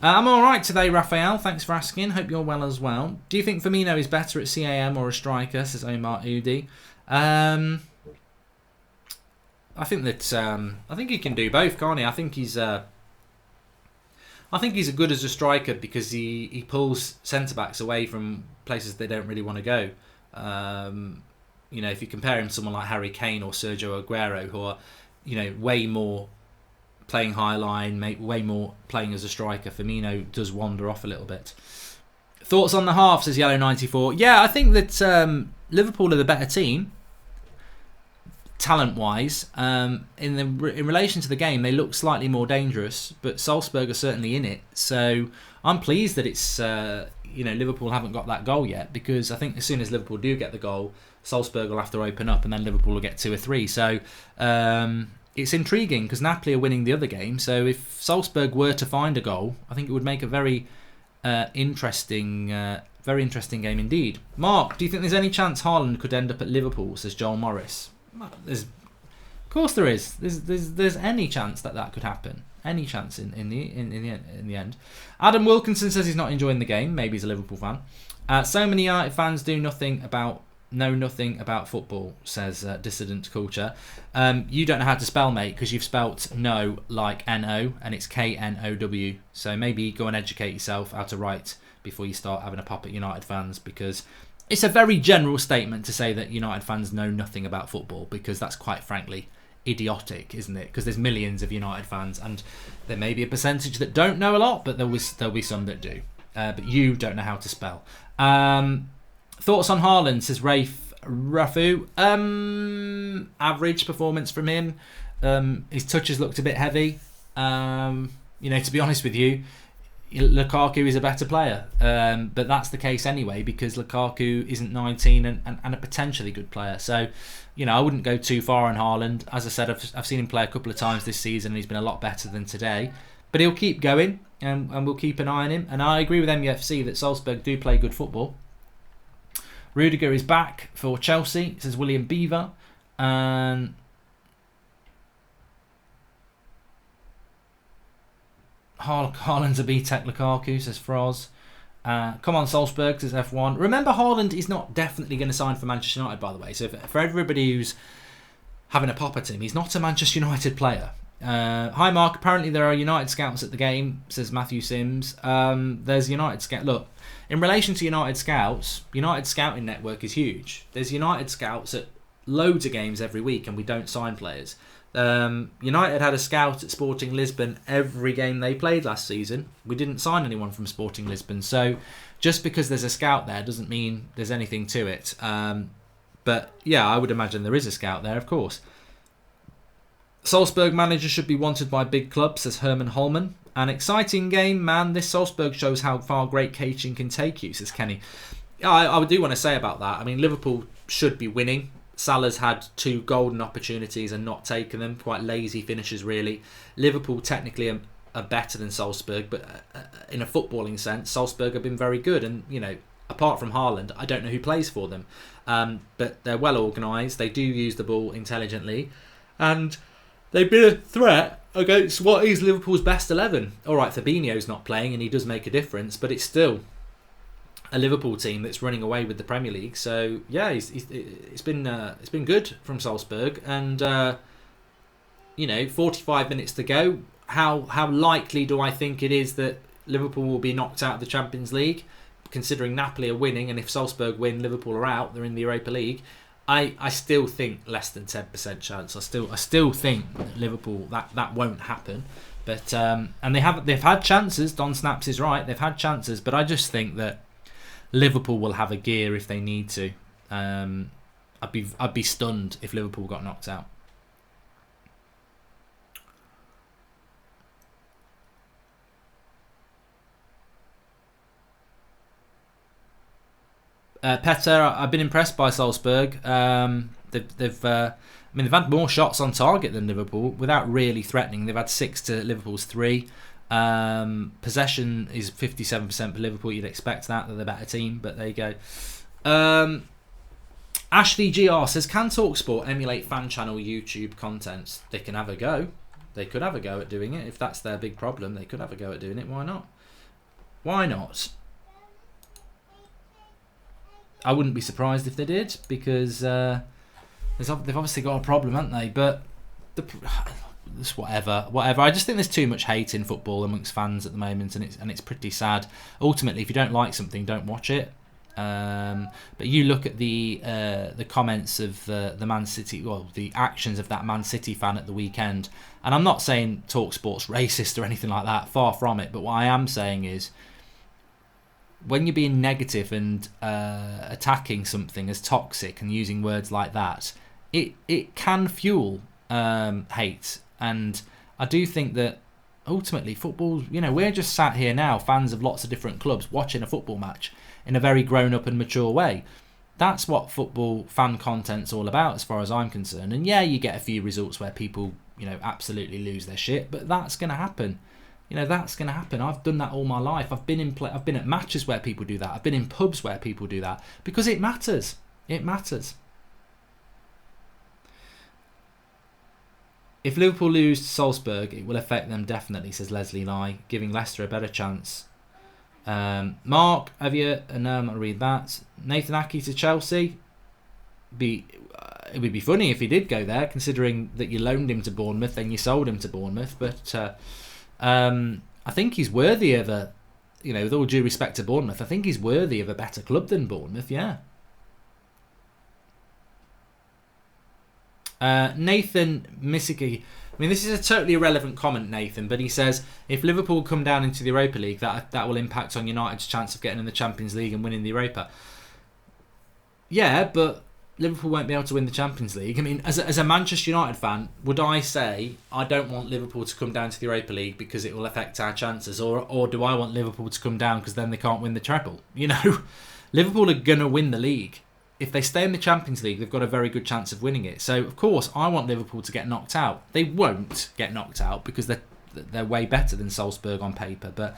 I'm all right today, Raphael. Thanks for asking. Hope you're well as well. Do you think Firmino is better at CAM or a striker? Says Omar Udi. I think he can do both, can't he? I think he's as good as a striker because he pulls centre backs away from places they don't really want to go. If you compare him to someone like Harry Kane or Sergio Aguero, who are way more playing high line, way more playing as a striker, Firmino does wander off a little bit. Thoughts on the half, says Yellow 94. Yeah, I think that Liverpool are the better team, talent-wise. In relation to the game, they look slightly more dangerous, but Salzburg are certainly in it. So I'm pleased that it's Liverpool haven't got that goal yet, because I think as soon as Liverpool do get the goal, Salzburg will have to open up, and then Liverpool will get 2 or 3. So it's intriguing because Napoli are winning the other game. So if Salzburg were to find a goal, I think it would make a very interesting game indeed. Mark, do you think there's any chance Haaland could end up at Liverpool? Says Joel Morris. Of course there is. There's any chance that could happen. Any chance in the end. Adam Wilkinson says he's not enjoying the game. Maybe he's a Liverpool fan. So many United fans do nothing about know nothing about football, says Dissident Culture. You don't know how to spell, mate, because you've spelt no like N-O, and it's K-N-O-W. So maybe go and educate yourself how to write before you start having a pop at United fans, because it's a very general statement to say that United fans know nothing about football, because that's quite frankly idiotic, isn't it? Because there's millions of United fans, and there may be a percentage that don't know a lot, but there'll be some that do. But you don't know how to spell. Thoughts on Haaland, says Rafu. Average performance from him. His touches looked a bit heavy. To be honest with you, Lukaku is a better player. But that's the case anyway, because Lukaku isn't 19 and a potentially good player. So, I wouldn't go too far on Haaland. As I said, I've seen him play a couple of times this season and he's been a lot better than today. But he'll keep going and we'll keep an eye on him. And I agree with MUFC that Salzburg do play good football. Rudiger is back for Chelsea, says William Beaver. And Haaland's a B-Tech Lukaku, says Froz. Come on, Salzburg, says F1. Remember, Haaland is not definitely going to sign for Manchester United, by the way. So for everybody who's having a pop at him, he's not a Manchester United player. Hi, Mark. Apparently there are United scouts at the game, says Matthew Sims. There's United scout. Look, in relation to United scouts, United scouting network is huge. There's United scouts at loads of games every week, and we don't sign players. United had a scout at Sporting Lisbon every game they played last season. We didn't sign anyone from Sporting Lisbon. So just because there's a scout there doesn't mean there's anything to it. But yeah, I would imagine there is a scout there, of course. Salzburg manager should be wanted by big clubs, says Herman Holman. An exciting game, man. This Salzburg shows how far great coaching can take you, says Kenny. I do want to say about that. I mean, Liverpool should be winning. Salah's had 2 golden opportunities and not taken them. Quite lazy finishes, really. Liverpool technically are better than Salzburg, but in a footballing sense, Salzburg have been very good. And, apart from Haaland, I don't know who plays for them. But they're well organised. They do use the ball intelligently. And they've been a threat against what is Liverpool's best 11. All right, Fabinho's not playing and he does make a difference, but it's still a Liverpool team that's running away with the Premier League. So yeah, it's been good from Salzburg, and 45 minutes to go. How likely do I think it is that Liverpool will be knocked out of the Champions League, considering Napoli are winning, and if Salzburg win, Liverpool are out. They're in the Europa League. I still think less than 10% chance. I still think Liverpool that won't happen. But and they've had chances. Don Snaps is right. They've had chances, but I just think that Liverpool will have a gear if they need to. I'd be stunned if Liverpool got knocked out. Petter, I've been impressed by Salzburg. They've had more shots on target than Liverpool without really threatening. They've had 6 to Liverpool's 3. Possession is 57% for Liverpool. You'd expect that. They're the better team, but there you go. Ashley GR says, can TalkSport emulate fan channel YouTube content? They can have a go. They could have a go at doing it. If that's their big problem, they could have a go at doing it. Why not? Why not? I wouldn't be surprised if they did, because they've obviously got a problem, haven't they? But it's whatever. I just think there's too much hate in football amongst fans at the moment, and it's pretty sad. Ultimately, if you don't like something, don't watch it. But you look at the comments of the Man City, well, the actions of that Man City fan at the weekend, and I'm not saying TalkSport's racist or anything like that. Far from it. But what I am saying is, when you're being negative and attacking something as toxic and using words like that, it can fuel hate. And I do think that ultimately football, we're just sat here now, fans of lots of different clubs, watching a football match in a very grown up and mature way. That's what football fan content's all about, as far as I'm concerned. And yeah, you get a few results where people, absolutely lose their shit, but that's going to happen. That's going to happen. I've done that all my life. I've been at matches where people do that. I've been in pubs where people do that, because it matters. It matters. If Liverpool lose to Salzburg, it will affect them definitely, says Leslie Nye, giving Leicester a better chance. Mark, have you? No, I'm not read that. Nathan Aki to Chelsea. it would be funny if he did go there, considering that you loaned him to Bournemouth, then you sold him to Bournemouth. But I think he's worthy of a, with all due respect to Bournemouth, I think he's worthy of a better club than Bournemouth. Yeah. Nathan Misiki. I mean, this is a totally irrelevant comment, Nathan, but he says, if Liverpool come down into the Europa League, that will impact on United's chance of getting in the Champions League and winning the Europa. Yeah, but Liverpool won't be able to win the Champions League. I mean, as a Manchester United fan, would I say I don't want Liverpool to come down to the Europa League because it will affect our chances? Or do I want Liverpool to come down because then they can't win the treble? Liverpool are going to win the league. If they stay in the Champions League, they've got a very good chance of winning it. So, of course, I want Liverpool to get knocked out. They won't get knocked out because they're way better than Salzburg on paper. But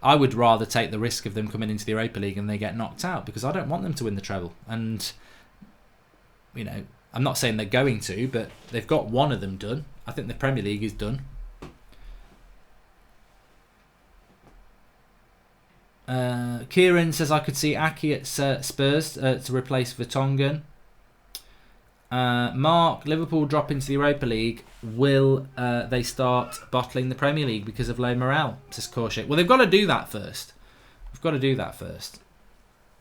I would rather take the risk of them coming into the Europa League and they get knocked out because I don't want them to win the treble. And, I'm not saying they're going to, but they've got one of them done. I think the Premier League is done. Kieran says I could see Aki at Spurs to replace Vertonghen. Mark, Liverpool drop into the Europa League. Will they start bottling the Premier League because of low morale? Says Korshik. Well, they've got to do that first.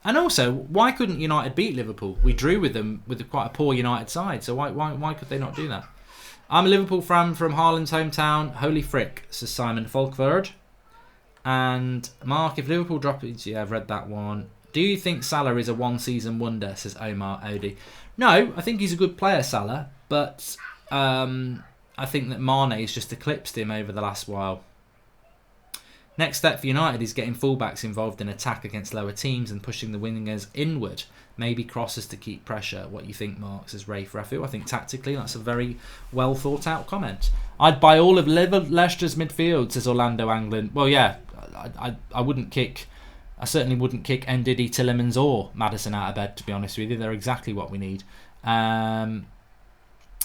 And also, why couldn't United beat Liverpool? We drew with them with quite a poor United side. So why could they not do that? I'm a Liverpool fan from Haaland's hometown. Holy frick, says Simon Folkvord. And Mark, if Liverpool drop it, yeah, I've read that one. Do you think Salah is a one-season wonder, says Omar Odi? No, I think he's a good player, Salah. But I think that Mane's just eclipsed him over the last while. Next step for United is getting fullbacks involved in attack against lower teams and pushing the wingers inward. Maybe crosses to keep pressure. What you think, Mark, says Rafe Rafu. I think tactically that's a very well thought out comment. I'd buy all of Leicester's midfield, says Orlando Anglin. Well, yeah, I wouldn't kick. I certainly wouldn't kick Ndidi, Tillemans or Maddison out of bed, to be honest with you. They're exactly what we need.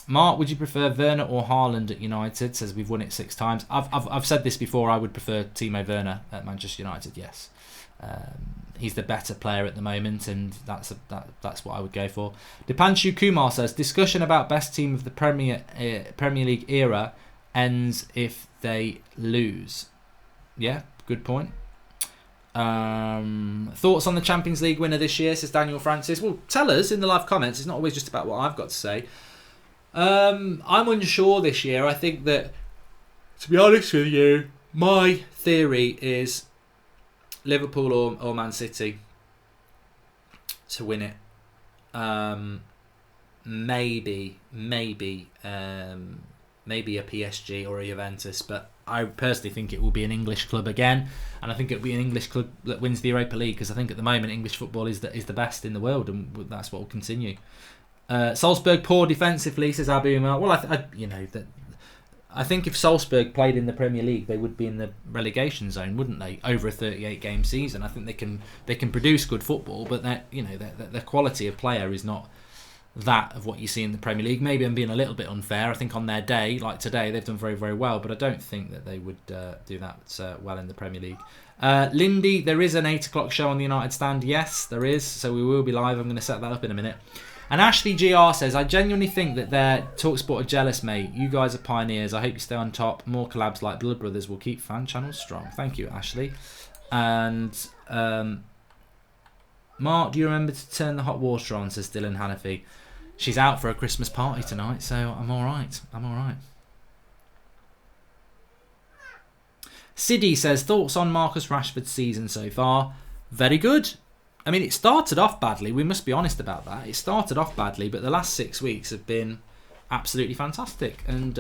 Mark, would you prefer Werner or Haaland at United? Says we've won it 6 times. I've said this before. I would prefer Timo Werner at Manchester United. Yes, he's the better player at the moment, and that's what I would go for. Dipanshu Kumar says discussion about best team of the Premier League era ends if they lose. Yeah, good point. Thoughts on the Champions League winner this year, says Daniel Francis. Well, tell us in the live comments. It's not always just about what I've got to say. I'm unsure this year. I think that, to be honest with you, my theory is Liverpool or Man City to win it. Maybe a PSG or a Juventus, but I personally think it will be an English club again, and I think it'll be an English club that wins the Europa League because I think at the moment English football is the best in the world, and that's what will continue. Salzburg poor defensively, says Abu Umar. Well, I think if Salzburg played in the Premier League, they would be in the relegation zone, wouldn't they? Over a 38-game season, I think they can produce good football, but their quality of player is not that of what you see in the Premier League. Maybe I'm being a little bit unfair. I think on their day, like today, they've done very, very well, but I don't think that they would do that well in the Premier League. Lindy, there is an 8 o'clock show on the United Stand. Yes, there is, so we will be live. I'm going to set that up in a minute. And Ashley GR says, I genuinely think that their TalkSport are jealous, mate. You guys are pioneers. I hope you stay on top. More collabs like Blood Brothers will keep fan channels strong. Thank you, Ashley. And Mark, do you remember to turn the hot water on, says Dylan Hanafi. She's out for a Christmas party tonight, so I'm all right. Siddy says, thoughts on Marcus Rashford's season so far? Very good. I mean, it started off badly. We must be honest about that. It started off badly, but the last 6 weeks have been absolutely fantastic. And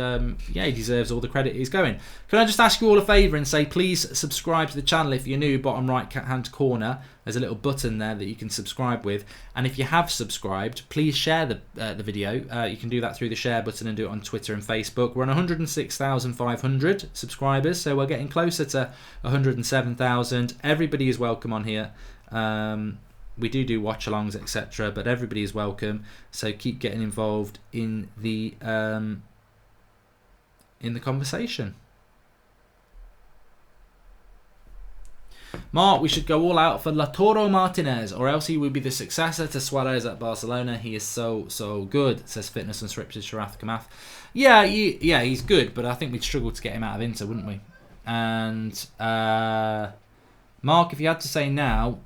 he deserves all the credit he's going. Can I just ask you all a favour and say, please subscribe to the channel if you're new. Bottom right hand corner, there's a little button there that you can subscribe with. And if you have subscribed, please share the video. You can do that through the share button and do it on Twitter and Facebook. We're on 106,500 subscribers, so we're getting closer to 107,000. Everybody is welcome on here. We do watch-alongs, etc., but everybody is welcome. So keep getting involved in the conversation. Mark, we should go all out for Lautaro Martinez, or else he would be the successor to Suarez at Barcelona. He is so good, says Fitness Unscripted Sharath Kamath. Yeah, he's good, but I think we'd struggle to get him out of Inter, wouldn't we? And Mark, if you had to say now,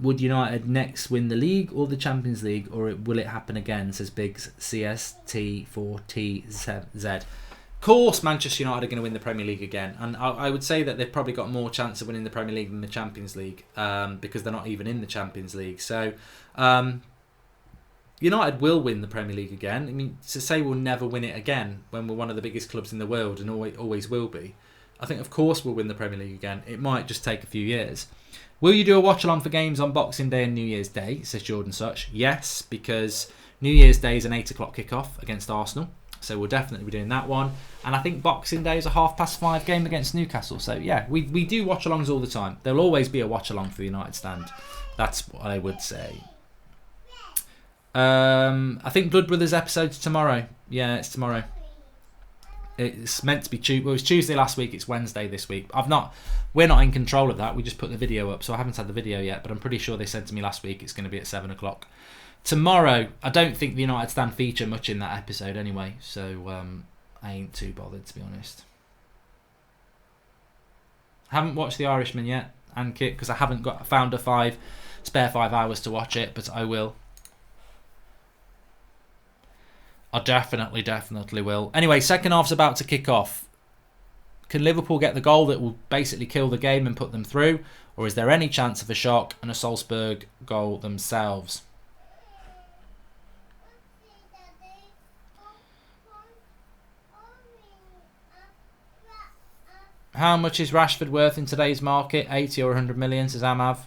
would United next win the league or the Champions League, or will it happen again, says Biggs CST4TZ. Of course Manchester United are going to win the Premier League again, and I would say that they've probably got more chance of winning the Premier League than the Champions League, because they're not even in the Champions League. So United will win the Premier League again. I mean, to say we'll never win it again when we're one of the biggest clubs in the world and always will be, I think of course we'll win the Premier League again. It might just take a few years. Will you do a watch along for games on Boxing Day and New Year's Day, says Jordan Such? Yes, because New Year's Day is an 8 o'clock kickoff against Arsenal. So we'll definitely be doing that one. And I think Boxing Day is a 5:30 game against Newcastle. So yeah, we do watch-alongs all the time. There'll always be a watch-along for the United stand. That's what I would say. I think Blood Brothers episode's tomorrow. Yeah, it's tomorrow. It's meant to be Tuesday. Well, it was Tuesday last week. It's Wednesday this week. We're not in control of that. We just put the video up, so I haven't had the video yet. But I'm pretty sure they said to me last week it's going to be at 7 o'clock. Tomorrow, I don't think the United stand feature much in that episode anyway, so I ain't too bothered, to be honest. I haven't watched The Irishman yet, and Kit, because I haven't found a spare 5 hours to watch it, but I will. I definitely will. Anyway, second half's about to kick off. Can Liverpool get the goal that will basically kill the game and put them through, or is there any chance of a shock and a Salzburg goal themselves? How much is Rashford worth in today's market? 80 or 100 million, says Amav.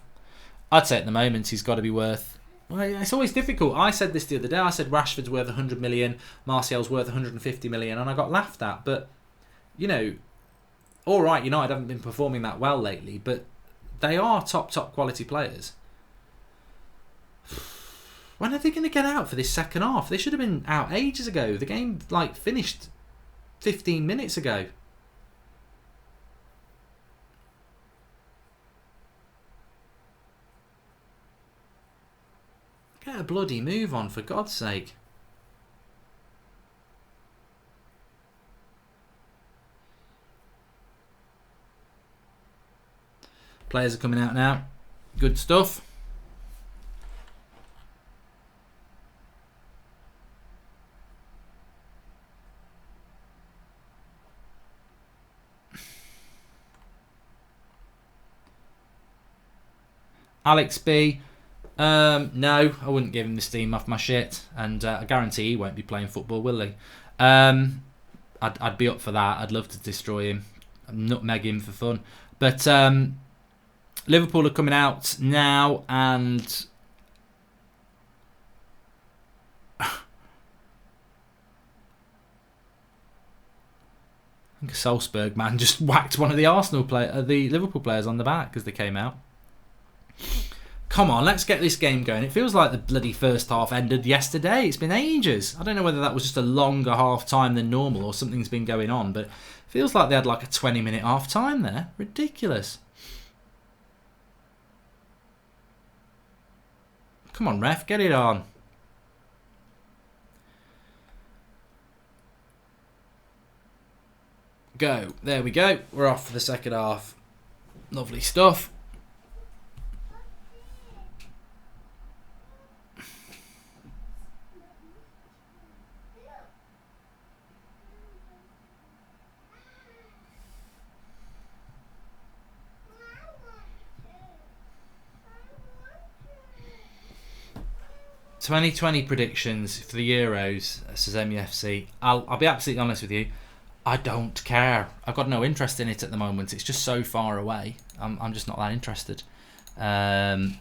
I'd say at the moment he's got to be worth... Well, it's always difficult. I said this the other day. I said Rashford's worth 100 million, Martial's worth 150 million, and I got laughed at. But, you know, all right, United haven't been performing that well lately, but they are top quality players. When are they going to get out for this second half? They should have been out ages ago. The game, finished 15 minutes ago. Get a bloody move on, for God's sake. Players are coming out now. Good stuff. Alex B. No, I wouldn't give him the steam off my shit, and I guarantee he won't be playing football, will he? I'd be up for that. I'd love to destroy him, nutmeg him for fun. But Liverpool are coming out now, and I think a Salzburg man just whacked one of the Liverpool players on the back as they came out. Come on, let's get this game going. It feels like the bloody first half ended yesterday. It's been ages. I don't know whether that was just a longer half time than normal or something's been going on, but it feels like they had like a 20-minute half time there. Ridiculous. Come on, ref, get it on. Go. There we go. We're off for the second half. Lovely stuff. '20 predictions for the Euros, says MEFC. I'll be absolutely honest with you. I don't care. I've got no interest in it at the moment. It's just so far away. I'm just not that interested. I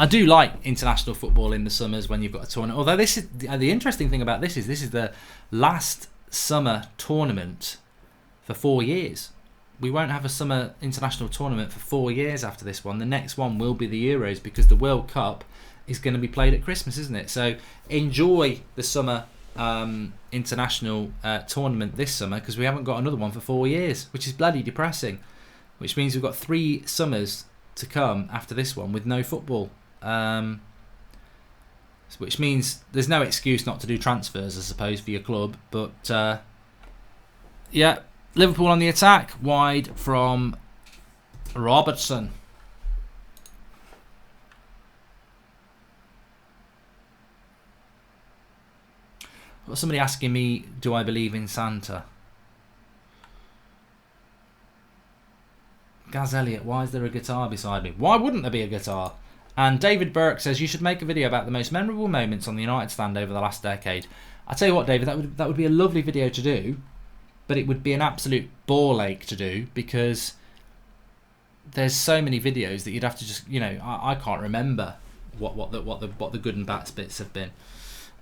do like international football in the summers when you've got a tournament. Although this is the interesting thing about this is the last summer tournament for 4 years. We won't have a summer international tournament for 4 years after this one. The next one will be the Euros because the World Cup is going to be played at Christmas, isn't it? So enjoy the summer international tournament this summer because we haven't got another one for 4 years, which is bloody depressing. which means we've got 3 summers to come after this one with no football. Which means there's no excuse not to do transfers, I suppose, for your club. But, yeah, Liverpool on the attack, wide from Robertson. Got somebody asking me, do I believe in Santa? Gaz Elliott, why is there a guitar beside me? Why wouldn't there be a guitar? And David Burke says, you should make a video about the most memorable moments on the United stand over the last decade. I tell you what, David, that would be a lovely video to do, but it would be an absolute ball ache to do, because there's so many videos that you'd have to just, you know, I can't remember what the good and bad bits have been.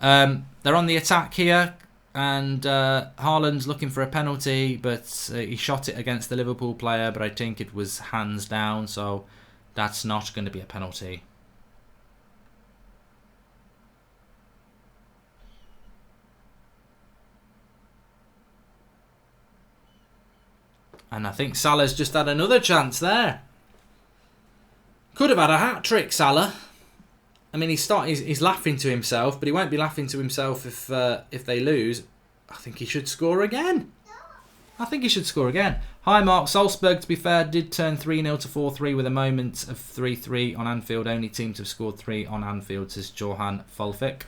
They're on the attack here, and Haaland's looking for a penalty, but he shot it against the Liverpool player, but I think it was hands down, so that's not going to be a penalty. And I think Salah's just had another chance there. Could have had a hat-trick, Salah. I mean, he's laughing to himself, but he won't be laughing to himself if they lose. I think he should score again. I think he should score again. Hi, Mark. Salzburg, to be fair, did turn 3-0 to 4-3 with a moment of 3-3 on Anfield. Only team to have scored 3 on Anfield, says Johan Fulfick.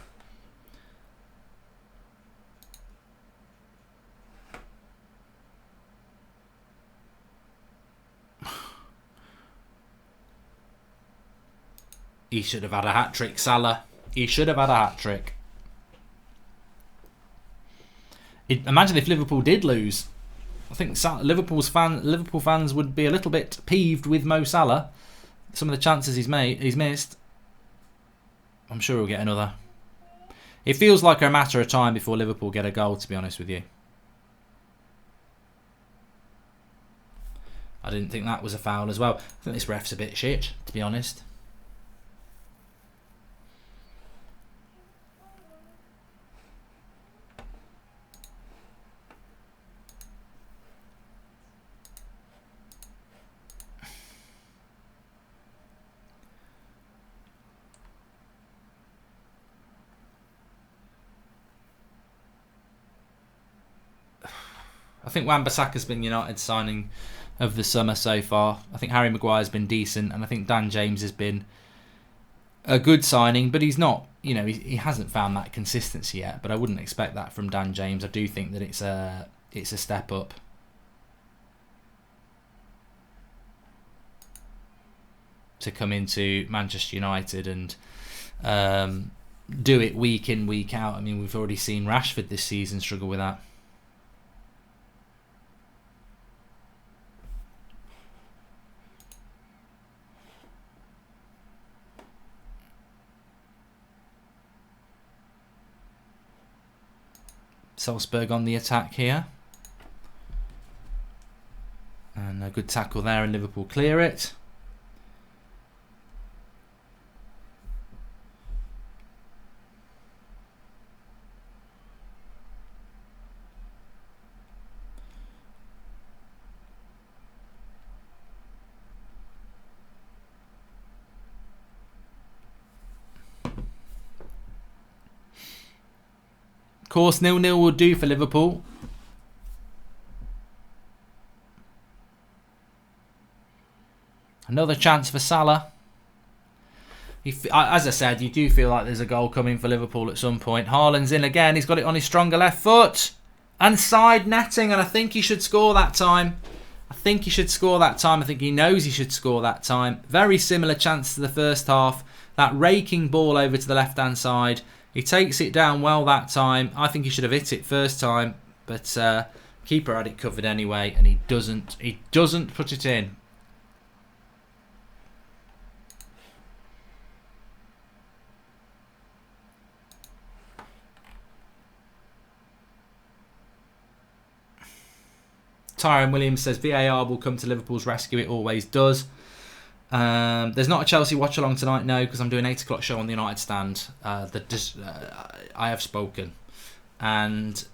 He should have had a hat-trick, Salah. He should have had a hat-trick. Imagine if Liverpool did lose. I think Liverpool fans would be a little bit peeved with Mo Salah. Some of the chances he's missed. I'm sure he'll get another. It feels like a matter of time before Liverpool get a goal, to be honest with you. I didn't think that was a foul as well. I think this ref's a bit shit, to be honest. I think Wan-Bissaka's been United's signing of the summer so far. I think Harry Maguire's been decent, and I think Dan James has been a good signing, but he's not, you know, he hasn't found that consistency yet. But I wouldn't expect that from Dan James. I do think that it's a step up. To come into Manchester United and do it week in, week out. I mean, we've already seen Rashford this season struggle with that. Salzburg on the attack here. And a good tackle there, and Liverpool clear it. Of course, 0-0 will do for Liverpool. Another chance for Salah. As I said, you do feel like there's a goal coming for Liverpool at some point. Haaland's in again. He's got it on his stronger left foot. And side netting, and I think he should score that time. I think he knows he should score that time. Very similar chance to the first half. That raking ball over to the left-hand side. He takes it down well that time. I think he should have hit it first time, but keeper had it covered anyway, and he doesn't put it in. Tyrone Williams says VAR will come to Liverpool's rescue. It always does. There's not a Chelsea watch along tonight, no, because I'm doing 8 o'clock show on the United stand. I have spoken, and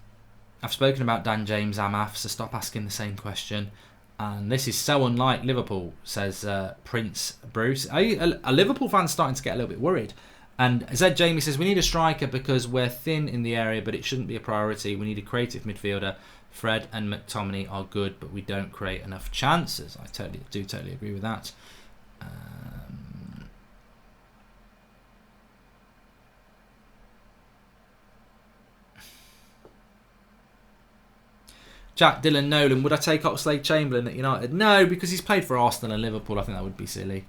I've spoken about Dan James Amaf, so stop asking the same question. And this is so unlike Liverpool, says Prince Bruce. A Liverpool fan's starting to get a little bit worried. And Zed Jamie says, we need a striker because we're thin in the area, but it shouldn't be a priority. We need a creative midfielder. Fred and McTominay are good, but we don't create enough chances. I totally agree with that. Jack Dylan Nolan, would I take Oxlade-Chamberlain at United? No, because he's played for Arsenal and Liverpool. I think that would be silly.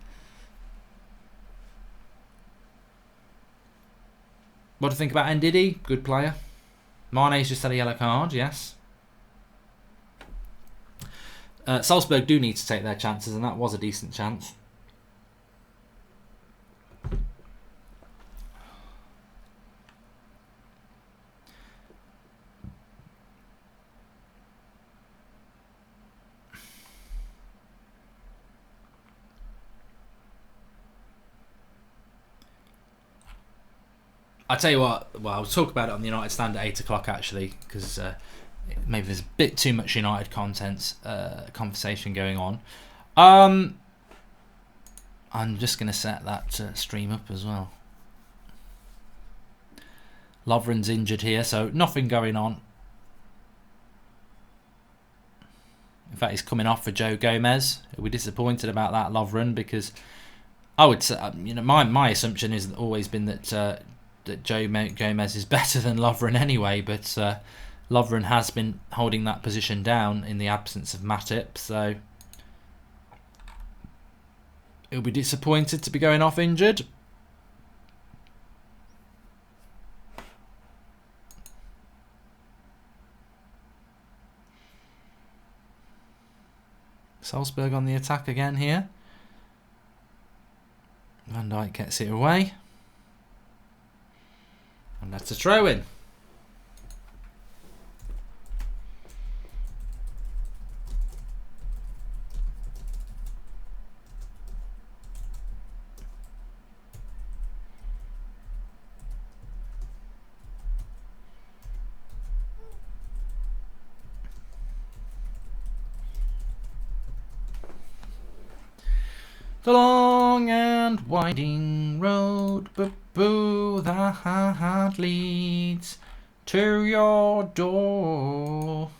What do you think about Ndidi? Good player. Mane's just had a yellow card, yes. Salzburg do need to take their chances, and that was a decent chance. I tell you what, well, I'll talk about it on the United Stand at 8 o'clock actually, because maybe there's a bit too much United conversation going on. I'm just going to set that stream up as well. Lovren's injured here, so nothing going on. In fact, he's coming off for Joe Gomez. We're disappointed about that, Lovren, because I would say, my assumption has always been that Joe Gomez is better than Lovren anyway, but Lovren has been holding that position down in the absence of Matip, so he'll be disappointed to be going off injured. Salzburg on the attack again here. Van Dijk gets it away. And that's a throw-in. The long and winding road, boo, that leads to your door.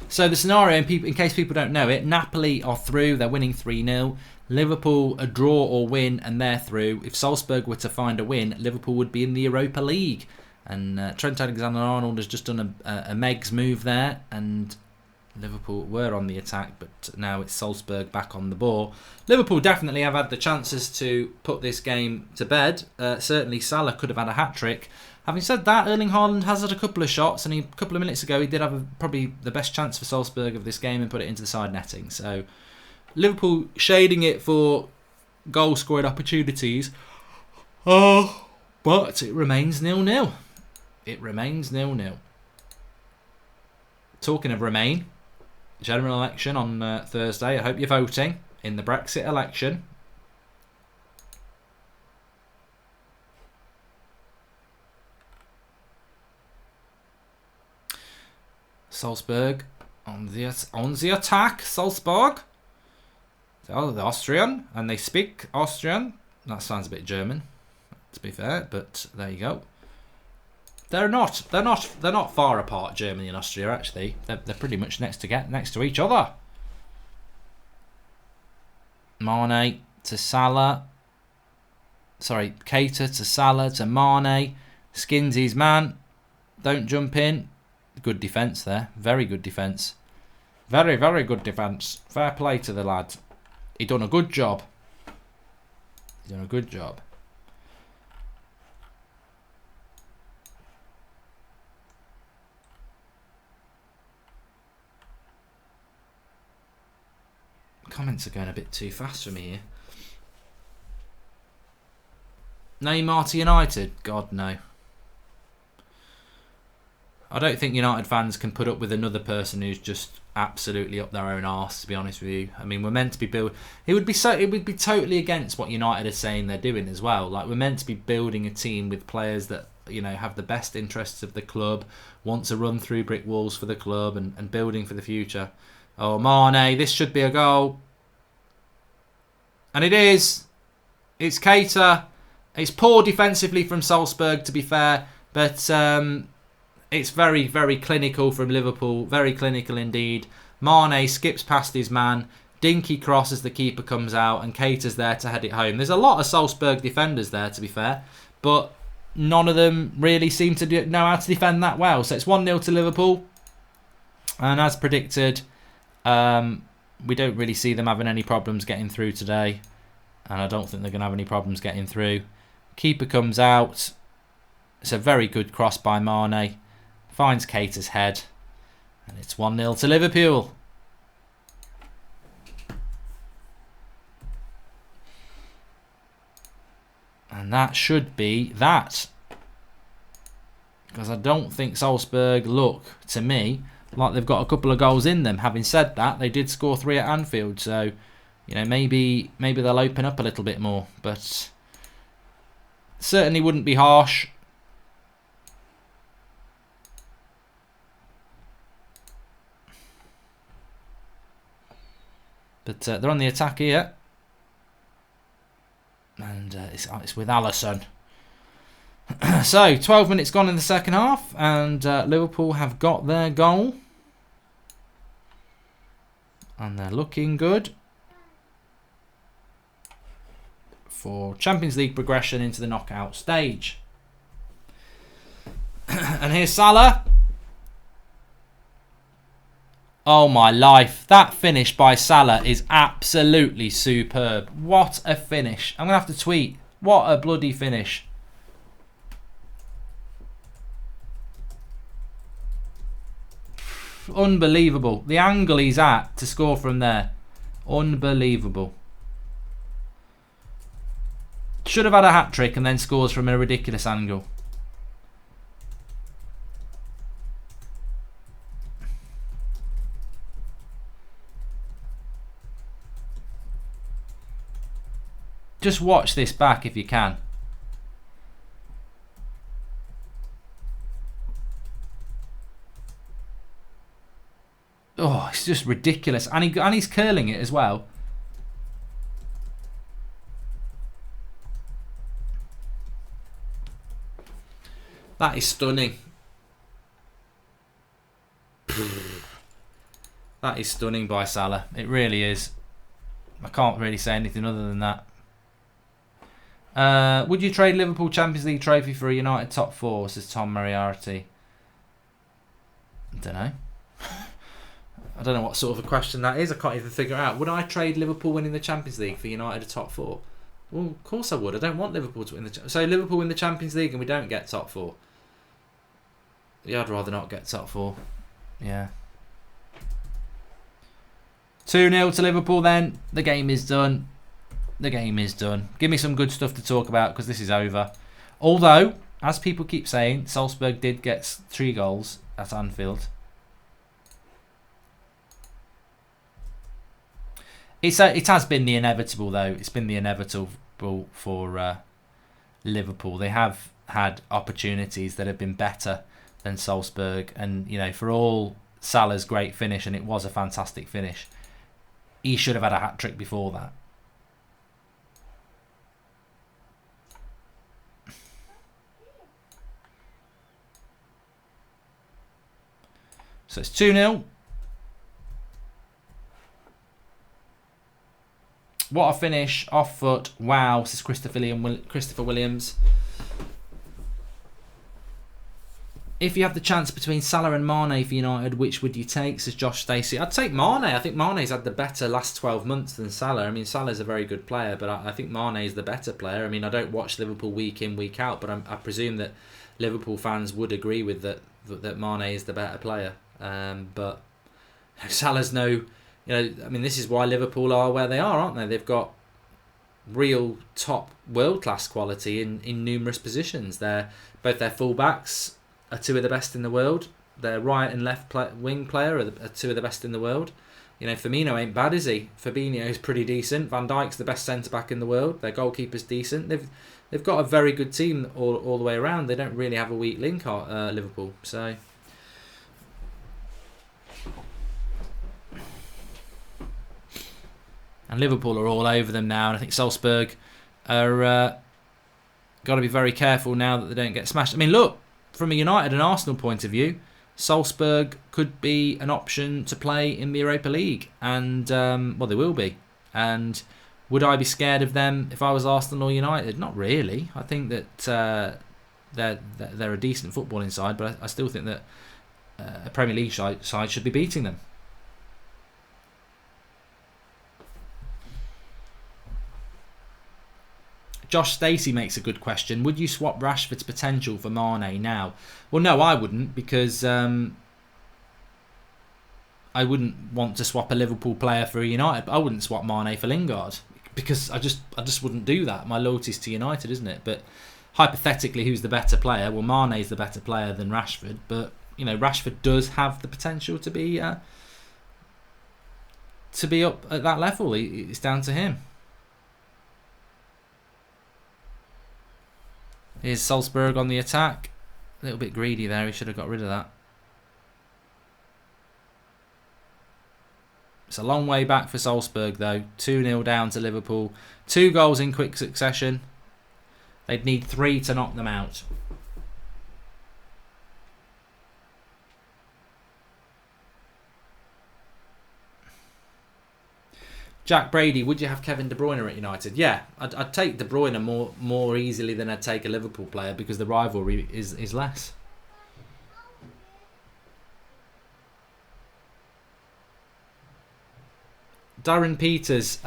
So the scenario, in case people don't know it, Napoli are through, they're winning 3-0. Liverpool a draw or win and they're through. If Salzburg were to find a win, Liverpool would be in the Europa League. And Trent Alexander-Arnold has just done a Meg's move there, and Liverpool were on the attack, but now it's Salzburg back on the ball. Liverpool definitely have had the chances to put this game to bed. Certainly Salah could have had a hat-trick. Having said that, Erling Haaland has had a couple of shots, and a couple of minutes ago he did have probably the best chance for Salzburg of this game and put it into the side netting. So Liverpool shading it for goal-scoring opportunities. But it remains 0-0. It remains 0-0. Talking of remain, general election on Thursday. I hope you're voting in the Brexit election. Salzburg on the attack. Salzburg. Oh, the Austrian, and they speak Austrian. That sounds a bit German, to be fair, but there you go. They're not far apart, Germany and Austria. Actually, they're pretty much next to each other. Mane to Salah. Sorry, Keita to Salah to Mane. Skins his man. Don't jump in. Good defence there. Very good defence. Very, very good defence. Fair play to the lad. He done a good job. He done a good job. Comments are going a bit too fast for me here. Neymar to United? God, no. I don't think United fans can put up with another person who's just absolutely up their own arse, to be honest with you. I mean, we're meant to be building... It would be totally against what United are saying they're doing as well. Like, we're meant to be building a team with players that have the best interests of the club, want to run through brick walls for the club and building for the future. Oh, Mane, this should be a goal. And it is. It's Keita. It's poor defensively from Salzburg, to be fair, but it's very, very clinical from Liverpool. Very clinical indeed. Mane skips past his man. Dinky cross as the keeper comes out, and Keita's there to head it home. There's a lot of Salzburg defenders there, to be fair, but none of them really seem to know how to defend that well. So it's 1-0 to Liverpool, and as predicted, we don't really see them having any problems getting through today, and I don't think they're going to have any problems getting through. Keeper comes out. It's a very good cross by Mane. Finds Keita's head. And it's 1-0 to Liverpool. And that should be that. Because I don't think Salzburg look, to me, like they've got a couple of goals in them. Having said that, they did score 3 at Anfield. So, maybe they'll open up a little bit more. But certainly wouldn't be harsh. But they're on the attack here. And it's with Alisson. So, 12 minutes gone in the second half. And Liverpool have got their goal. And they're looking good for Champions League progression into the knockout stage. And here's Salah. Oh my life. That finish by Salah is absolutely superb. What a finish. I'm going to have to tweet. What a bloody finish. Unbelievable. The angle he's at to score from there. Unbelievable. Should have had a hat-trick and then scores from a ridiculous angle. Just watch this back if you can. Oh, it's just ridiculous. And he's curling it as well. That is stunning. That is stunning by Salah. It really is. I can't really say anything other than that. Would you trade Liverpool Champions League trophy for a United top 4? Says Tom Moriarty. I don't know. I don't know what sort of a question that is. I can't even figure it out. Would I trade Liverpool winning the Champions League for United a top 4? Well, of course I would. I don't want Liverpool to win the... So Liverpool win the Champions League and we don't get top 4. Yeah, I'd rather not get top 4. Yeah. 2-0 to Liverpool then. The game is done. The game is done. Give me some good stuff to talk about because this is over. Although, as people keep saying, Salzburg did get 3 goals at Anfield. It has been the inevitable though. It's been the inevitable for Liverpool. They have had opportunities that have been better than Salzburg, and for all Salah's great finish, and it was a fantastic finish, he should have had a hat-trick before that. So it's 2-0. What a finish. Off foot. Wow. This is Christopher Williams. If you have the chance between Salah and Mane for United, which would you take? Says Josh Stacey. I'd take Mane. I think Mane's had the better last 12 months than Salah. I mean, Salah's a very good player, but I think Mane's the better player. I mean, I don't watch Liverpool week in, week out, but I presume that Liverpool fans would agree with that Mane is the better player. But Salah's I mean, this is why Liverpool are where they are, aren't they? They've got real top world-class quality in numerous positions. Both their full-backs are 2 of the best in the world. Their right and left wing player are 2 of the best in the world. Firmino ain't bad, is he? Fabinho's pretty decent. Van Dijk's the best centre-back in the world. Their goalkeeper's decent. They've they've got a very good team all the way around. They don't really have a weak link, Liverpool. So. And Liverpool are all over them now, and I think Salzburg are got to be very careful now that they don't get smashed. I mean, look, from a United and Arsenal point of view, Salzburg could be an option to play in the Europa League, and well, they will be. And would I be scared of them if I was Arsenal or United? Not really. I think that they're a decent footballing side, but I still think that a Premier League side should be beating them. Josh Stacey makes a good question. Would you swap Rashford's potential for Mane now? Well, no, I wouldn't, because I wouldn't want to swap a Liverpool player for a United. But I wouldn't swap Mane for Lingard, because I just wouldn't do that. My loyalty's to United, isn't it? But hypothetically, who's the better player? Well, Mane's the better player than Rashford, but you know, Rashford does have the potential to be up at that level. It's down to him. Here's Salzburg on the attack. A little bit greedy there. He should have got rid of that. It's a long way back for Salzburg, though. 2-0 down to Liverpool. 2 goals in quick succession. They'd need 3 to knock them out. Jack Brady, would you have Kevin De Bruyne at United? Yeah, I'd take De Bruyne more easily than I'd take a Liverpool player, because the rivalry is less. Darren Peters,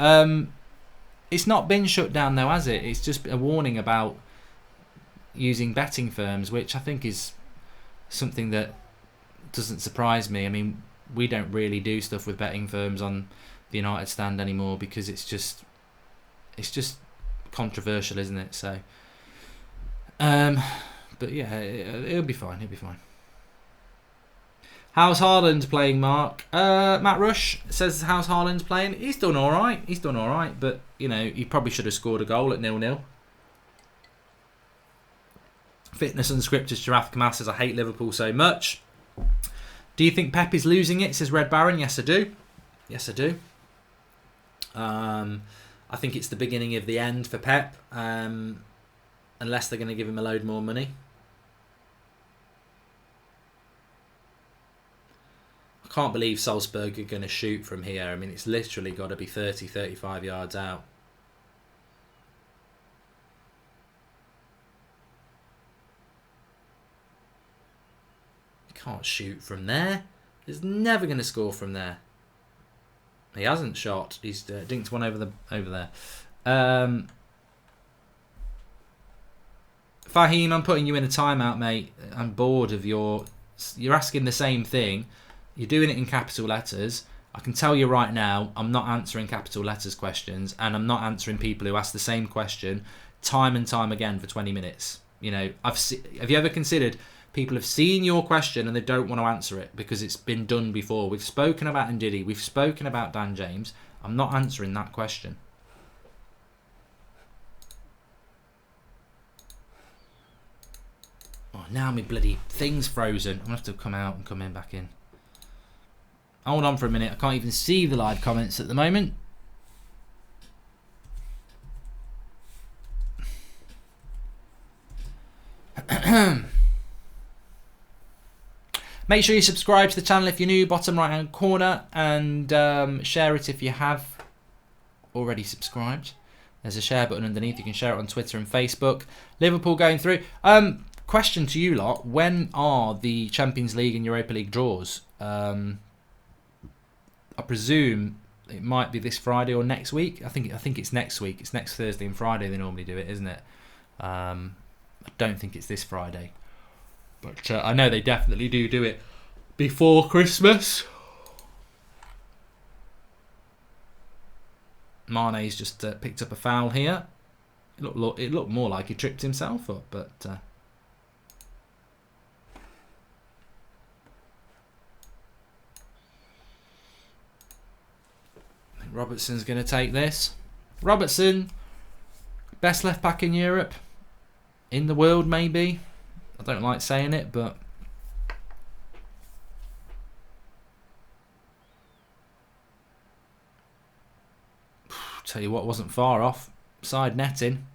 it's not been shut down though, has it? It's just a warning about using betting firms, which I think is something that doesn't surprise me. I mean, we don't really do stuff with betting firms on the United stand anymore, because it's just controversial, isn't it? So, but yeah, it'll be fine. It'll be fine. How's Haaland playing, Mark? Matt Rush says, how's Haaland playing? He's done all right. He's done all right, but you know, he probably should have scored a goal at 0-0. Fitness Unscripted Giraffe Kamal says, I hate Liverpool so much. Do you think Pep is losing it? Says Red Baron. Yes, I do. Yes, I do. I think it's the beginning of the end for Pep, unless they're going to give him a load more money. I can't believe Salzburg are going to shoot from here. I mean, it's literally got to be 30, 35 yards out. You can't shoot from there. He's never going to score from there. He hasn't shot. He's dinked one over there. Fahim, I'm putting you in a timeout, mate. I'm bored of you're asking the same thing. You're doing it in capital letters. I can tell you right now, I'm not answering capital letters questions, and I'm not answering people who ask the same question time and time again for 20 minutes. You know, have you ever considered people have seen your question and they don't want to answer it because it's been done before? We've spoken about Ndidi. We've spoken about Dan James. I'm not answering that question. Oh, now my bloody thing's frozen. I'm going to have to come out and come back in. Hold on for a minute. I can't even see the live comments at the moment. Make sure you subscribe to the channel if you're new, bottom right hand corner, and share it if you have already subscribed. There's a share button underneath. You can share it on Twitter and Facebook. Liverpool going through. Question to you lot: when are the Champions League and Europa League draws? I presume it might be this Friday or next week. I think it's next week. It's next Thursday and Friday they normally do it, isn't it? I don't think it's this Friday. But I know they definitely do it before Christmas. Mane's just picked up a foul here. It looked more like he tripped himself up, but I think Robertson's going to take this. Robertson, best left back in Europe. in the world, maybe. I don't like saying it, but tell you what, wasn't far off. Side netting.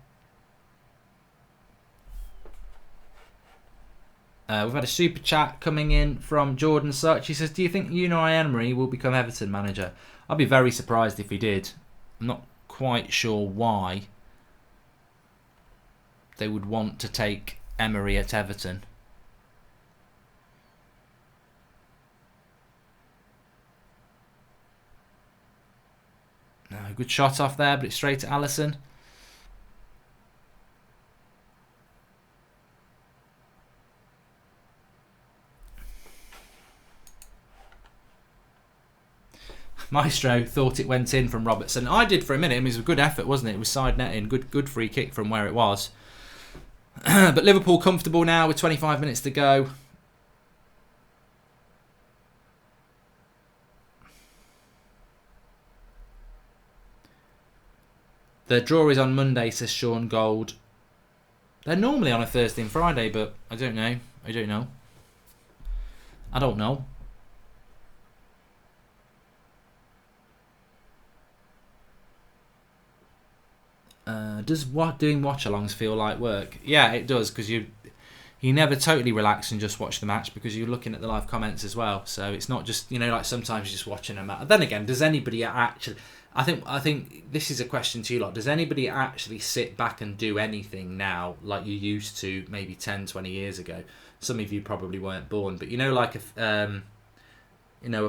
We've had a super chat coming in from Jordan Such. He says, do you think Unai Emery will become Everton manager? I'd be very surprised if he did. I'm not quite sure why they would want to take Emery at Everton. No, good shot off there, but it's straight to Alisson. Maestro thought it went in from Robertson. I did for a minute. It was a good effort, wasn't it? It was side netting. Good free kick from where it was. But Liverpool comfortable now with 25 minutes to go. The draw is on Monday, says Sean Gold. They're normally on a Thursday and Friday, but I don't know. I don't know. Does doing watch-alongs feel like work? Yeah, it does, because you never totally relax and just watch the match, because you're looking at the live comments as well. So it's not just, like sometimes you're just watching a match. Then again, does anybody actually... I think this is a question to you lot. Does anybody actually sit back and do anything now like you used to maybe 10, 20 years ago? Some of you probably weren't born, but like a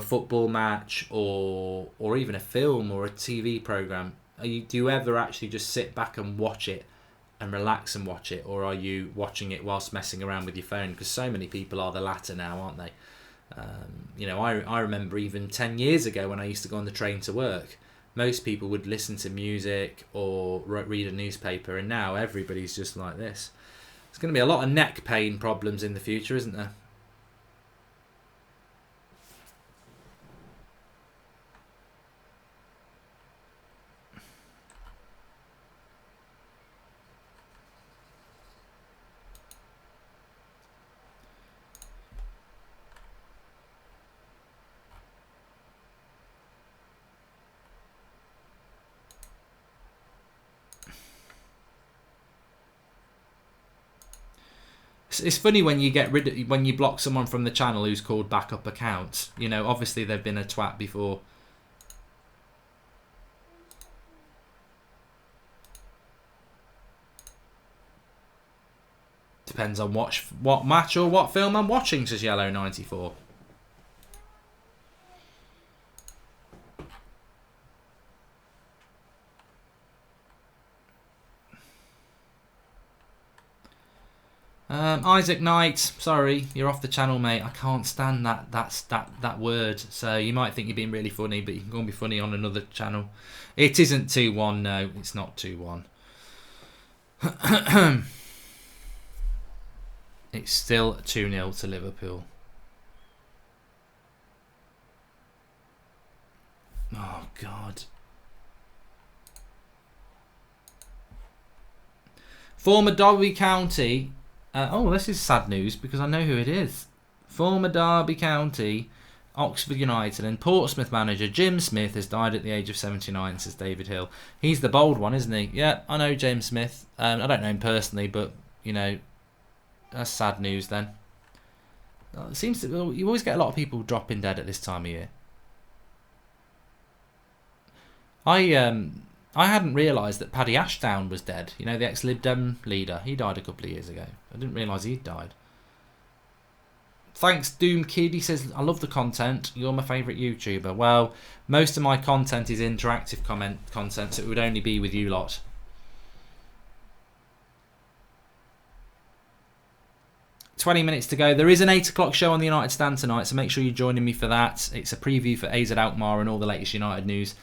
football match or even a film or a TV program. Do you ever actually just sit back and watch it and relax and watch it, or are you watching it whilst messing around with your phone? Because so many people are the latter now, aren't they? I remember even 10 years ago when I used to go on the train to work, most people would listen to music or read a newspaper, and now everybody's just like this. There's going to be a lot of neck pain problems in the future, isn't there? It's funny when you when you block someone from the channel who's called backup accounts. Obviously they've been a twat before. Depends on what match or what film I'm watching, says Yellow94. Isaac Knight, sorry, you're off the channel, mate. I can't stand that word. So you might think you're being really funny, but you can go and be funny on another channel. It isn't 2-1, no, it's not 2-1. It's still 2-0 to Liverpool. Oh, God. Former Derby County... this is sad news because I know who it is. Former Derby County, Oxford United and Portsmouth manager Jim Smith has died at the age of 79, says David Hill. He's the bold one, isn't he? Yeah, I know James Smith. I don't know him personally, but, that's sad news then. It seems to... You always get a lot of people dropping dead at this time of year. I hadn't realised that Paddy Ashdown was dead. The ex-Lib Dem leader. He died a couple of years ago. I didn't realise he'd died. Thanks, Doom Kid. He says, I love the content. You're my favourite YouTuber. Well, most of my content is interactive content, so it would only be with you lot. $20 minutes to go. There is an 8 o'clock show on the United Stand tonight, so make sure you're joining me for that. It's a preview for AZ Alkmaar and all the latest United news.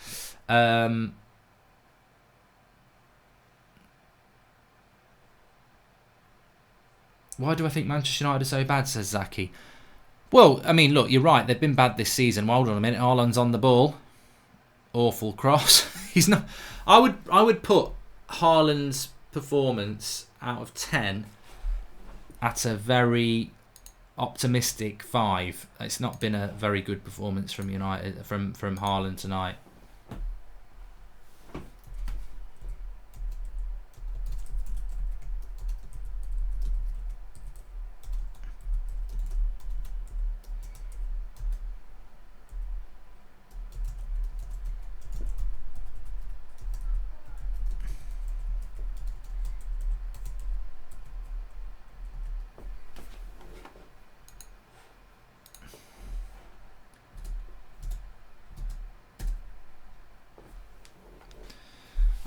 Why do I think Manchester United are so bad, says Zaki? Well, I mean, look, you're right. They've been bad this season. Well, hold on a minute. Haaland's on the ball. Awful cross. He's not... I would put Haaland's performance out of 10 at a very optimistic 5. It's not been a very good performance from United, from Haaland tonight.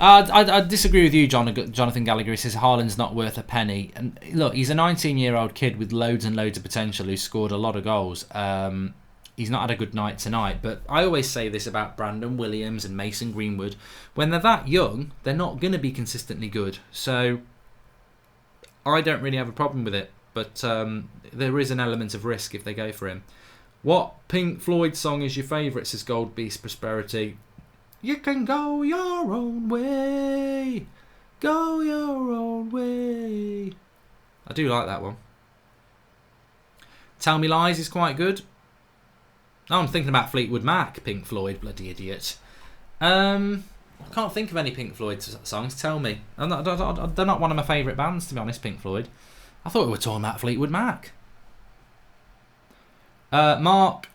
I disagree with you, Jonathan Gallagher. He says Haaland's not worth a penny. And look, he's a 19-year-old kid with loads and loads of potential who scored a lot of goals. He's not had a good night tonight. But I always say this about Brandon Williams and Mason Greenwood. When they're that young, they're not going to be consistently good. So I don't really have a problem with it. But there is an element of risk if they go for him. What Pink Floyd song is your favourite, says Gold Beast Prosperity? You can go your own way. Go your own way. I do like that one. Tell Me Lies is quite good. Oh, I'm thinking about Fleetwood Mac, Pink Floyd, bloody idiot. I can't think of any Pink Floyd songs. Tell me. They're not one of my favourite bands, to be honest, Pink Floyd. I thought we were talking about Fleetwood Mac. Mark,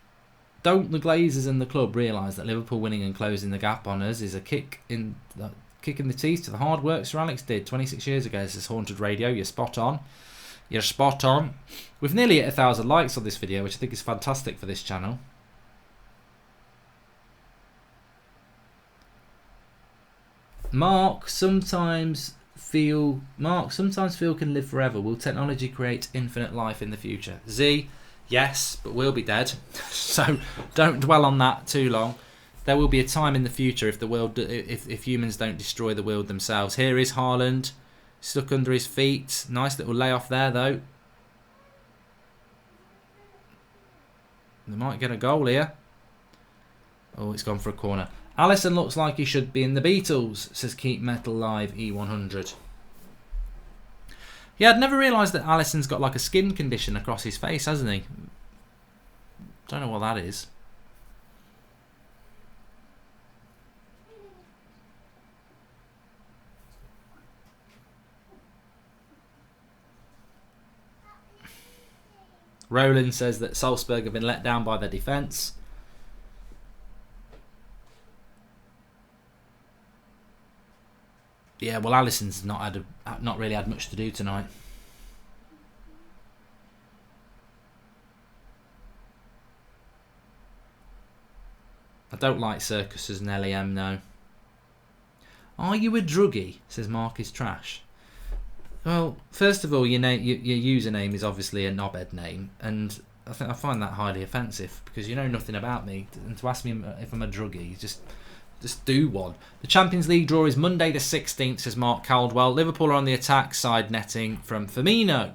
don't the Glazers and the club realise that Liverpool winning and closing the gap on us is a kick in the teeth to the hard work Sir Alex did 26 years ago? This is Haunted Radio. You're spot on. You're spot on. We've nearly hit 1,000 likes on this video, which I think is fantastic for this channel. Mark sometimes feel can live forever. Will technology create infinite life in the future? Z, yes, but we'll be dead. So don't dwell on that too long. There will be a time in the future if humans don't destroy the world themselves. Here is Haaland, stuck under his feet. Nice little layoff there, though. They might get a goal here. Oh, it's gone for a corner. Alisson looks like he should be in the Beatles, says Keep Metal Live E100. Yeah, I'd never realised that Alisson's got like a skin condition across his face, hasn't he? Don't know what that is. Roland says that Salzburg have been let down by their defence. Yeah, well, Alisson's not really had much to do tonight. I don't like circuses and LEM, no. Are you a druggie? Says Mark is trash. Well, first of all, your username is obviously a knobhead name, and I find that highly offensive because you know nothing about me, and to ask me if I'm a druggie, just do one. The Champions League draw is Monday the 16th, says Mark Caldwell. Liverpool are on the attack, side netting from Firmino.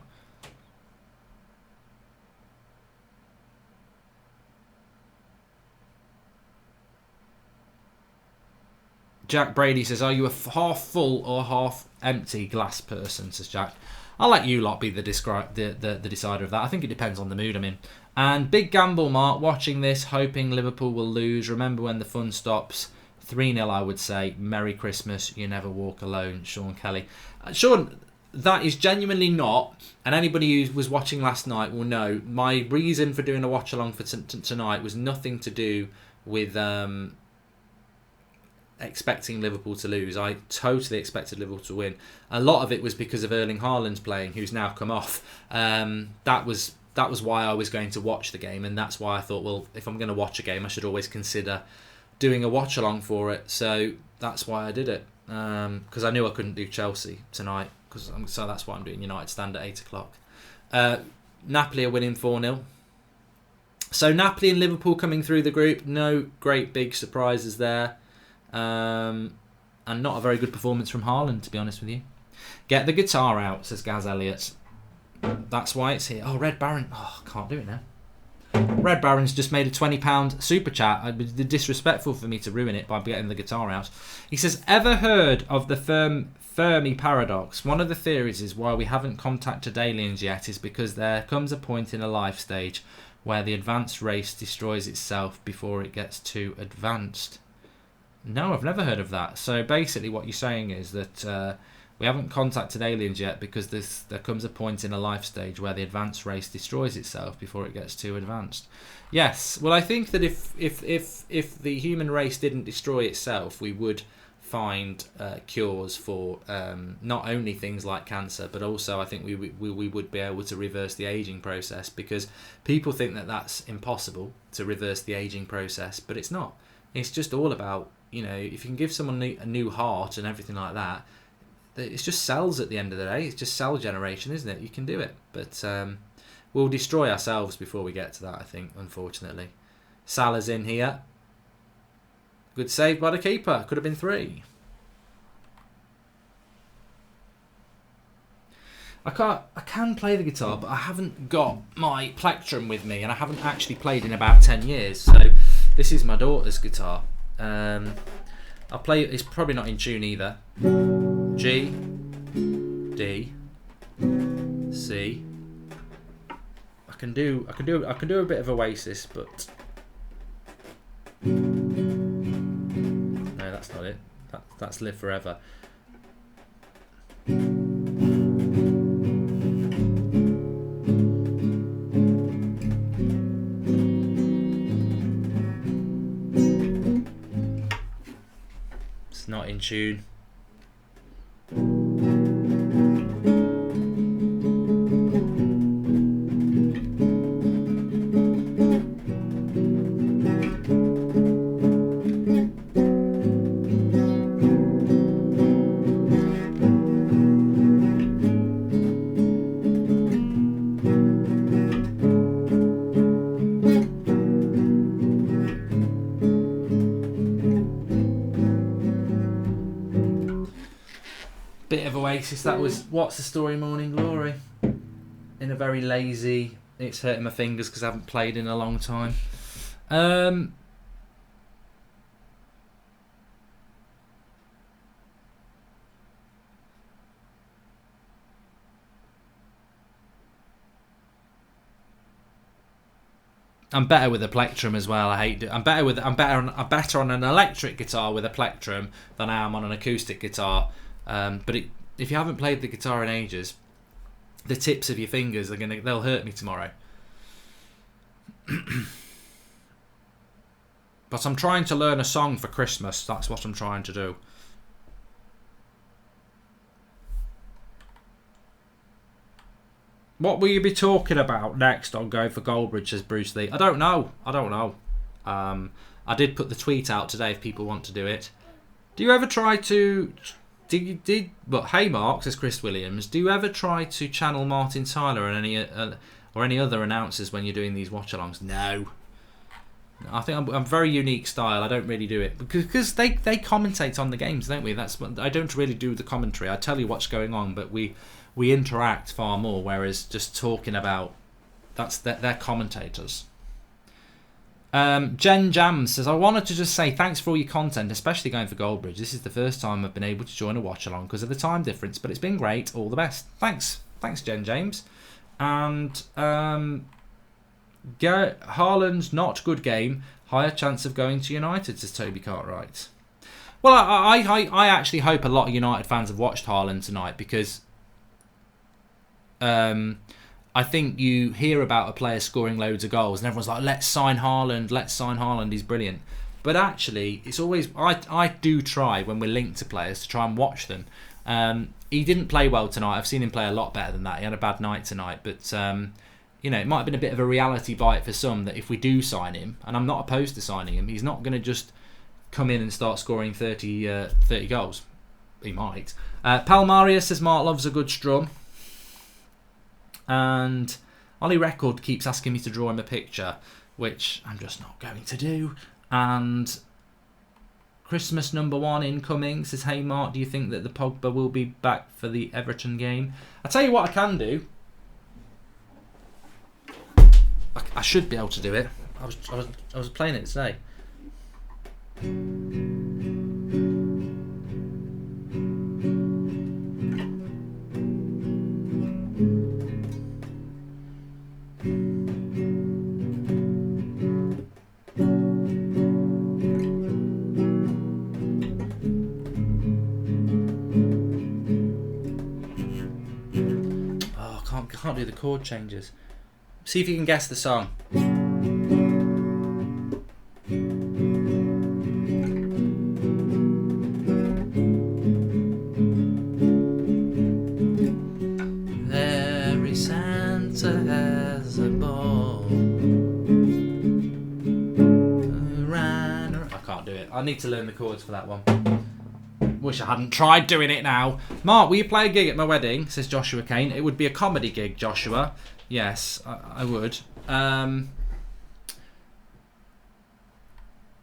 Jack Brady says, are you a half full or half empty glass person, says Jack. I'll let you lot be the decider of that. I think it depends on the mood I'm in. And big gamble, Mark, watching this, hoping Liverpool will lose. Remember when the fun stops. 3-0, I would say. Merry Christmas. You never walk alone. Sean Kelly. Sean, that is genuinely not, and anybody who was watching last night will know, my reason for doing a watch-along for tonight was nothing to do with expecting Liverpool to lose. I totally expected Liverpool to win. A lot of it was because of Erling Haaland playing, who's now come off. That was why I was going to watch the game, and that's why I thought, well, if I'm going to watch a game, I should always consider doing a watch along for it. So that's why I did it, because I knew I couldn't do Chelsea tonight, so that's why I'm doing United stand at 8 o'clock. Napoli are winning 4-0. So Napoli and Liverpool coming through the group, no great big surprises there, and not a very good performance from Haaland, to be honest with you. Get the guitar out, says Gaz Elliott. That's why it's here. Oh, Red Baron. Oh, can't do it now. Red Baron's just made a £20 super chat. It'd be disrespectful for me to ruin it by getting the guitar out. He says, ever heard of the Fermi paradox? One of the theories is why we haven't contacted aliens yet is because there comes a point in a life stage where the advanced race destroys itself before it gets too advanced. No, I've never heard of that. So basically what you're saying is that we haven't contacted aliens yet because there comes a point in a life stage where the advanced race destroys itself before it gets too advanced. Yes, well I think that if the human race didn't destroy itself, we would find cures for not only things like cancer, but also I think we would be able to reverse the aging process, because people think that that's impossible to reverse the aging process, but it's not. It's just all about, you know, if you can give someone a new heart and everything like that, it's just cells at the end of the day. It's just cell generation, isn't it? You can do it. But we'll destroy ourselves before we get to that, I think, unfortunately. Salah's in here. Good save by the keeper. Could have been 3. I can play the guitar, but I haven't got my plectrum with me, and I haven't actually played in about 10 years. So this is my daughter's guitar. I'll play. It's probably not in tune either. G, D, C. I can do a bit of Oasis, but no, that's not it. That's Live Forever. It's not in tune. Bit of Oasis. That was What's the Story, Morning Glory, in a very lazy, it's hurting my fingers because I haven't played in a long time. I'm better with a plectrum as well. I'm better on an electric guitar with a plectrum than I am on an acoustic guitar. But if you haven't played the guitar in ages, the tips of your fingers they'll hurt me tomorrow. But I'm trying to learn a song for Christmas. That's what I'm trying to do. What will you be talking about next on Go for Goldbridge, says Bruce Lee? I don't know. I did put the tweet out today if people want to do it. Do you ever try to... hey Mark, says Chris Williams, do you ever try to channel Martin Tyler and any other announcers when you're doing these watch-alongs? No. I think I'm very unique style. I don't really do it because they commentate on the games, don't we? I don't really do the commentary. I tell you what's going on, but we interact far more. Whereas just talking about they're commentators. Jen Jam says, I wanted to just say thanks for all your content, especially going for Goldbridge. This is the first time I've been able to join a watch along because of the time difference, but it's been great. All the best. Thanks Jen James. And Haaland's not good game. Higher chance of going to United, says Toby Cartwright. Well, I actually hope a lot of United fans have watched Haaland tonight because I think you hear about a player scoring loads of goals and everyone's like, let's sign Haaland, he's brilliant. But actually, it's always, I do try when we're linked to players to try and watch them. He didn't play well tonight. I've seen him play a lot better than that. He had a bad night tonight, but it might have been a bit of a reality bite for some that if we do sign him, and I'm not opposed to signing him, he's not going to just come in and start scoring 30 goals. He might. Palmaria says Mark loves a good strum. And Ollie Record keeps asking me to draw him a picture, which I'm just not going to do. And Christmas #1 incoming says, hey Mark, do you think that the Pogba will be back for the Everton game? I'll tell you what I can do. I should be able to do it. I was playing it today. Can't do the chord changes. See if you can guess the song. Every Santa has a ball. I can't do it. I need to learn the chords for that one. Wish I hadn't tried doing it now. Mark, will you play a gig at my wedding? Says Joshua Kane. It would be a comedy gig, Joshua. Yes, I would.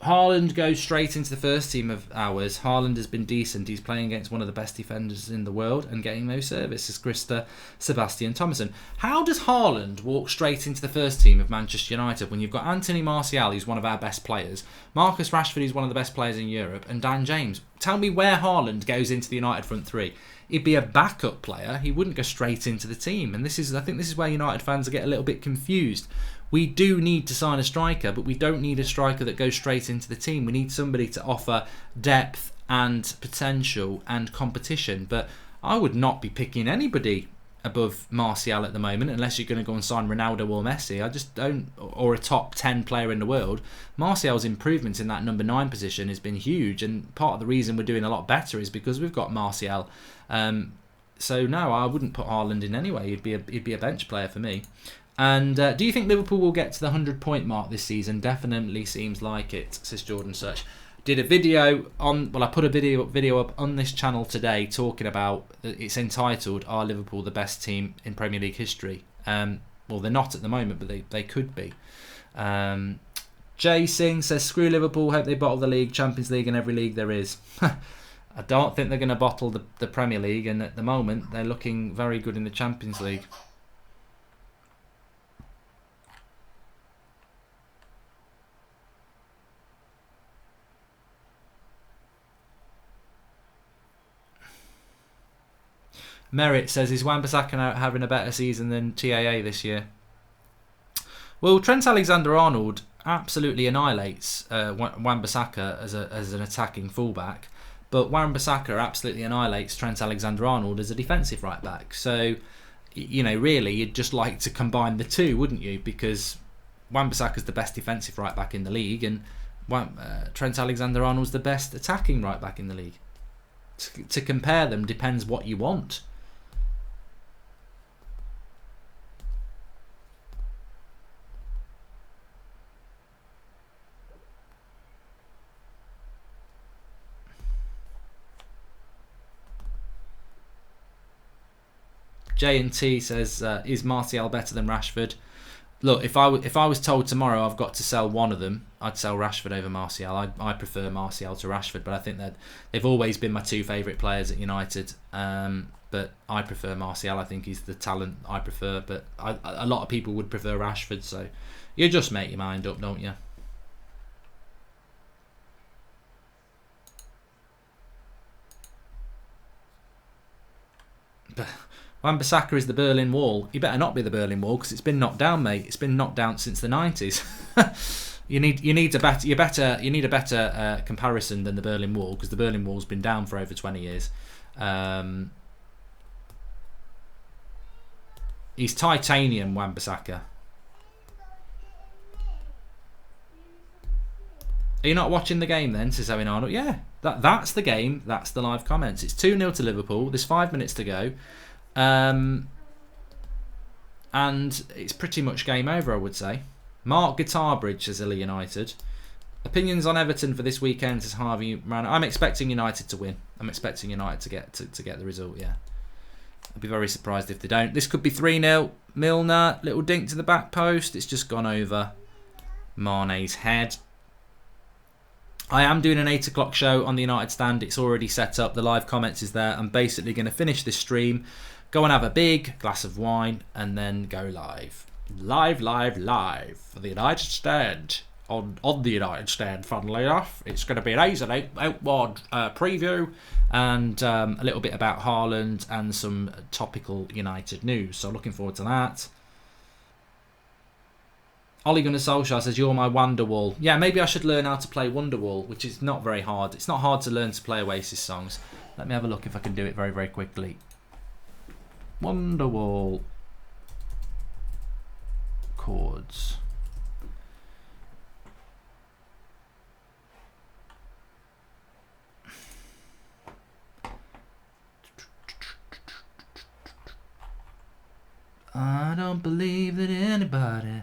Haaland goes straight into the first team of ours. Haaland has been decent. He's playing against one of the best defenders in the world and getting no service, says Krista Sebastian Thomason. How does Haaland walk straight into the first team of Manchester United when you've got Anthony Martial, who's one of our best players, Marcus Rashford, who's one of the best players in Europe, and Dan James? Tell me where Haaland goes into the United front three. He'd be a backup player. He wouldn't go straight into the team. And I think this is where United fans get a little bit confused. We do need to sign a striker, but we don't need a striker that goes straight into the team. We need somebody to offer depth and potential and competition. But I would not be picking anybody above Martial at the moment unless you're going to go and sign Ronaldo or Messi. I just don't, or a top 10 player in the world. Martial's improvement in that number 9 position has been huge, and part of the reason we're doing a lot better is because we've got Martial. So no, I wouldn't put Haaland in anyway. He'd be a bench player for me. And do you think Liverpool will get to the 100-point mark this season? Definitely seems like it, says Jordan Such. Did a video on, well, I put a video up on this channel today talking about, it's entitled, "Are Liverpool the best team in Premier League history?" Well, they're not at the moment, but they could be. Jay Singh says, "Screw Liverpool, hope they bottle the league, Champions League and every league there is." I don't think they're going to bottle the Premier League, and at the moment they're looking very good in the Champions League. Merritt says, "Is Wan-Bissaka now having a better season than TAA this year?" Well, Trent Alexander-Arnold absolutely annihilates Wan-Bissaka as an attacking fullback, but Wan-Bissaka absolutely annihilates Trent Alexander-Arnold as a defensive right back. So, you know, really, you'd just like to combine the two, wouldn't you? Because Wan-Bissaka's the best defensive right back in the league, and Trent Alexander-Arnold's the best attacking right back in the league. To compare them depends what you want. J&T says, "Is Martial better than Rashford?" Look, if I was told tomorrow I've got to sell one of them, I'd sell Rashford over Martial. I prefer Martial to Rashford, but I think that they've always been my two favourite players at United. But I prefer Martial. I think he's the talent I prefer, but a lot of people would prefer Rashford. So you just make your mind up, don't you? But Wan-Bissaka is the Berlin Wall. You better not be the Berlin Wall because it's been knocked down, mate. It's been knocked down since the 90s. You need a better comparison than the Berlin Wall, because the Berlin Wall's been down for over 20 years. He's titanium, Wan-Bissaka. Are you not watching the game then, says Owen Arnold? Yeah, that's the game. That's the live comments. It's 2-0 to Liverpool. There's 5 minutes to go. And it's pretty much game over, I would say. Mark Guitarbridge says Illa United. Opinions on Everton for this weekend, says Harvey Moran. I'm expecting United to win. I'm expecting United to get the result, yeah. I'd be very surprised if they don't. This could be 3-0. Milner, little dink to the back post. It's just gone over Mane's head. I am doing an 8 o'clock show on the United stand. It's already set up. The live comments is there. I'm basically going to finish this stream, go and have a big glass of wine, and then go live. Live for the United Stand. On the United Stand, funnily enough. It's going to be an outward preview and a little bit about Haaland and some topical United news. So looking forward to that. Ole Gunnar Solskjaer says, you're my Wonderwall. Yeah, maybe I should learn how to play Wonderwall, which is not very hard. It's not hard to learn to play Oasis songs. Let me have a look if I can do it very, very quickly. Wonderwall. Chords. I don't believe that anybody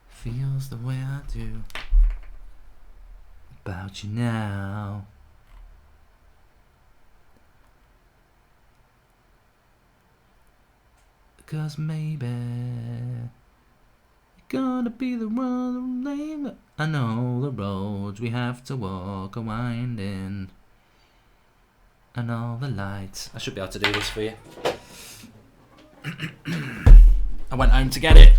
feels the way I do about you now. Because maybe you're gonna be the one name. I know the roads we have to walk are winding, and all the lights. I should be able to do this for you. I went home to get it.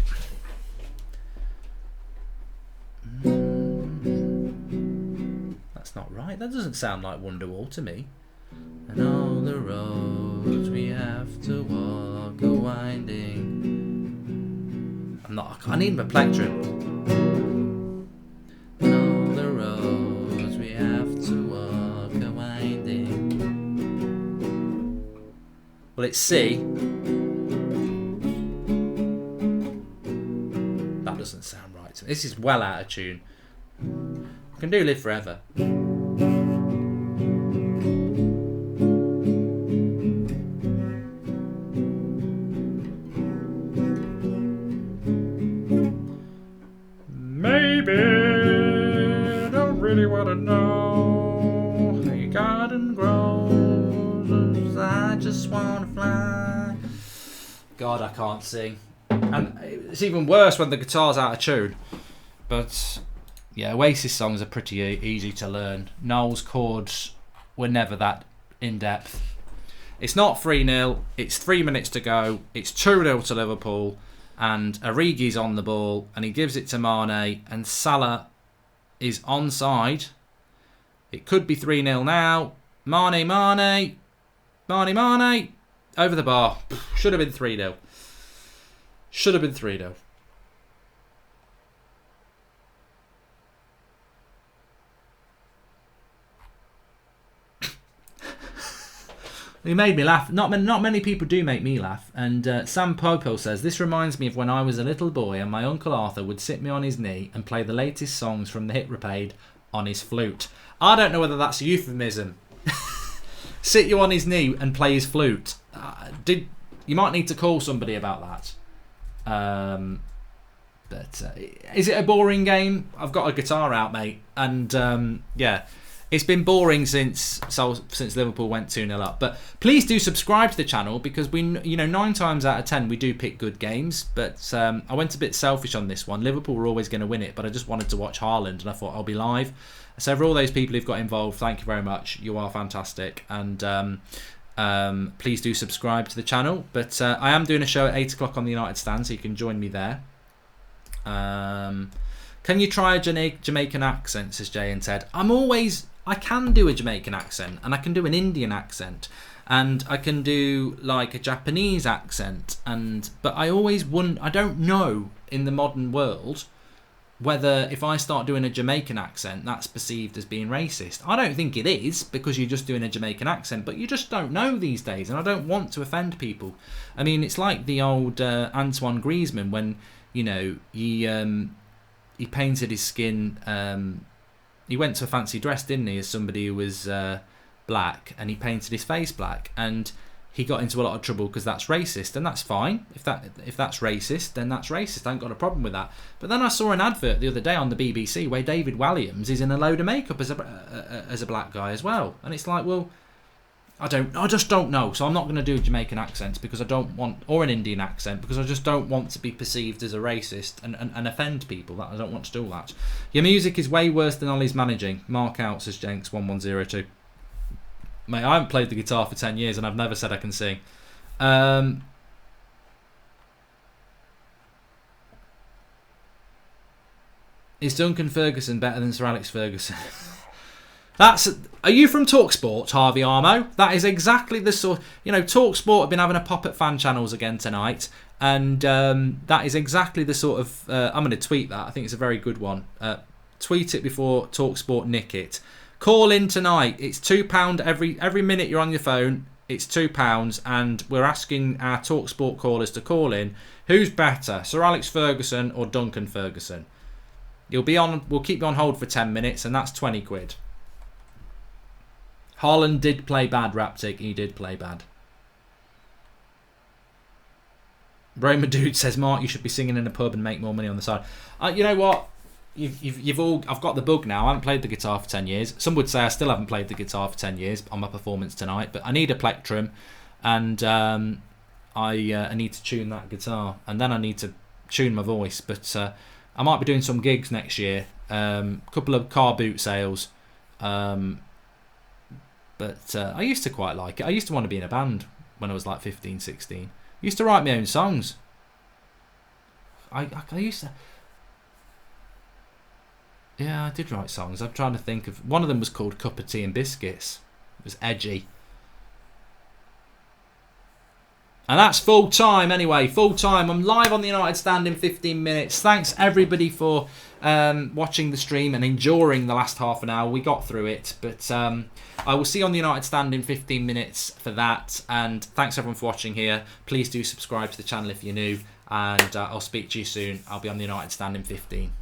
That's not right. That doesn't sound like Wonderwall to me. And all the roads we have to walk are winding. I need my plectrum. And all the roads we have to walk are winding. Well, it's C. Doesn't sound right to me. This is well out of tune. I can do Live Forever. Maybe I don't really want to know how your garden grows. I just want to fly. God, I can't sing. And it's even worse when the guitar's out of tune. But yeah, Oasis songs are pretty easy to learn. Noel's chords were never that in-depth. It's not 3-0. It's 3 minutes to go. It's 2-0 to Liverpool. And Origi's on the ball. And he gives it to Mane. And Salah is onside. It could be 3-0 now. Mane. Over the bar. Should have been 3-0. Should have been 3-0. He made me laugh. Not many people do make me laugh. And Sam Popo says, this reminds me of when I was a little boy and my Uncle Arthur would sit me on his knee and play the latest songs from the hit parade on his flute. I don't know whether that's a euphemism. Sit you on his knee and play his flute. You might need to call somebody about that. But is it a boring game? I've got a guitar out, mate, and yeah, it's been boring since Liverpool went 2-0 up. But please do subscribe to the channel because 9 times out of 10 we do pick good games. But I went a bit selfish on this one. Liverpool were always going to win it, but I just wanted to watch Haaland, and I thought I'll be live. So for all those people who've got involved, thank you very much. You are fantastic, and please do subscribe to the channel. But I am doing a show at 8 o'clock on the United Stand, so you can join me there. Can you try a Jamaican accent, says Jay and Ted. I can do a Jamaican accent, and I can do an Indian accent, and I can do like a Japanese accent, but I don't know in the modern world whether if I start doing a Jamaican accent, that's perceived as being racist. I don't think it is, because you're just doing a Jamaican accent, but you just don't know these days, and I don't want to offend people. I mean, it's like the old Antoine Griezmann when, he painted his skin, he went to a fancy dress, didn't he, as somebody who was black, and he painted his face black, and he got into a lot of trouble because that's racist, and that's fine. If that's racist, then that's racist. I ain't got a problem with that. But then I saw an advert the other day on the BBC where David Walliams is in a load of makeup as a black guy as well, and it's like, well, I just don't know. So I'm not going to do a Jamaican accent because I don't want, or an Indian accent, because I just don't want to be perceived as a racist and offend people. That I don't want to do that. Your music is way worse than Ollie's managing. Mark out, says Jenks 1102. Mate, I haven't played the guitar for 10 years and I've never said I can sing. Is Duncan Ferguson better than Sir Alex Ferguson? Are you from TalkSport, Harvey Armo? That is exactly the sort. TalkSport have been having a pop at fan channels again tonight, and that is exactly the sort of. I'm going to tweet that. I think it's a very good one. Tweet it before TalkSport nick it. Call in tonight. It's £2 every minute you're on your phone. It's £2, and we're asking our TalkSport callers to call in. Who's better, Sir Alex Ferguson or Duncan Ferguson? You'll be on. We'll keep you on hold for 10 minutes, and that's £20. Haaland did play bad, Raptic. He did play bad. Roma Dude says, Mark, you should be singing in a pub and make more money on the side. You know what? You've all. I've got the bug now. I haven't played the guitar for 10 years. Some would say I still haven't played the guitar for 10 years on my performance tonight. But I need a plectrum, and I need to tune that guitar, and then I need to tune my voice. But I might be doing some gigs next year. Couple of car boot sales. But I used to quite like it. I used to want to be in a band when I was like 15, 16. I used to write my own songs. I used to. Yeah, I did write songs. I'm trying to think of... One of them was called Cup of Tea and Biscuits. It was edgy. And that's full time anyway. Full time. I'm live on the United Stand in 15 minutes. Thanks everybody for watching the stream and enduring the last half an hour. We got through it. But I will see you on the United Stand in 15 minutes for that. And thanks everyone for watching here. Please do subscribe to the channel if you're new. And I'll speak to you soon. I'll be on the United Stand in 15.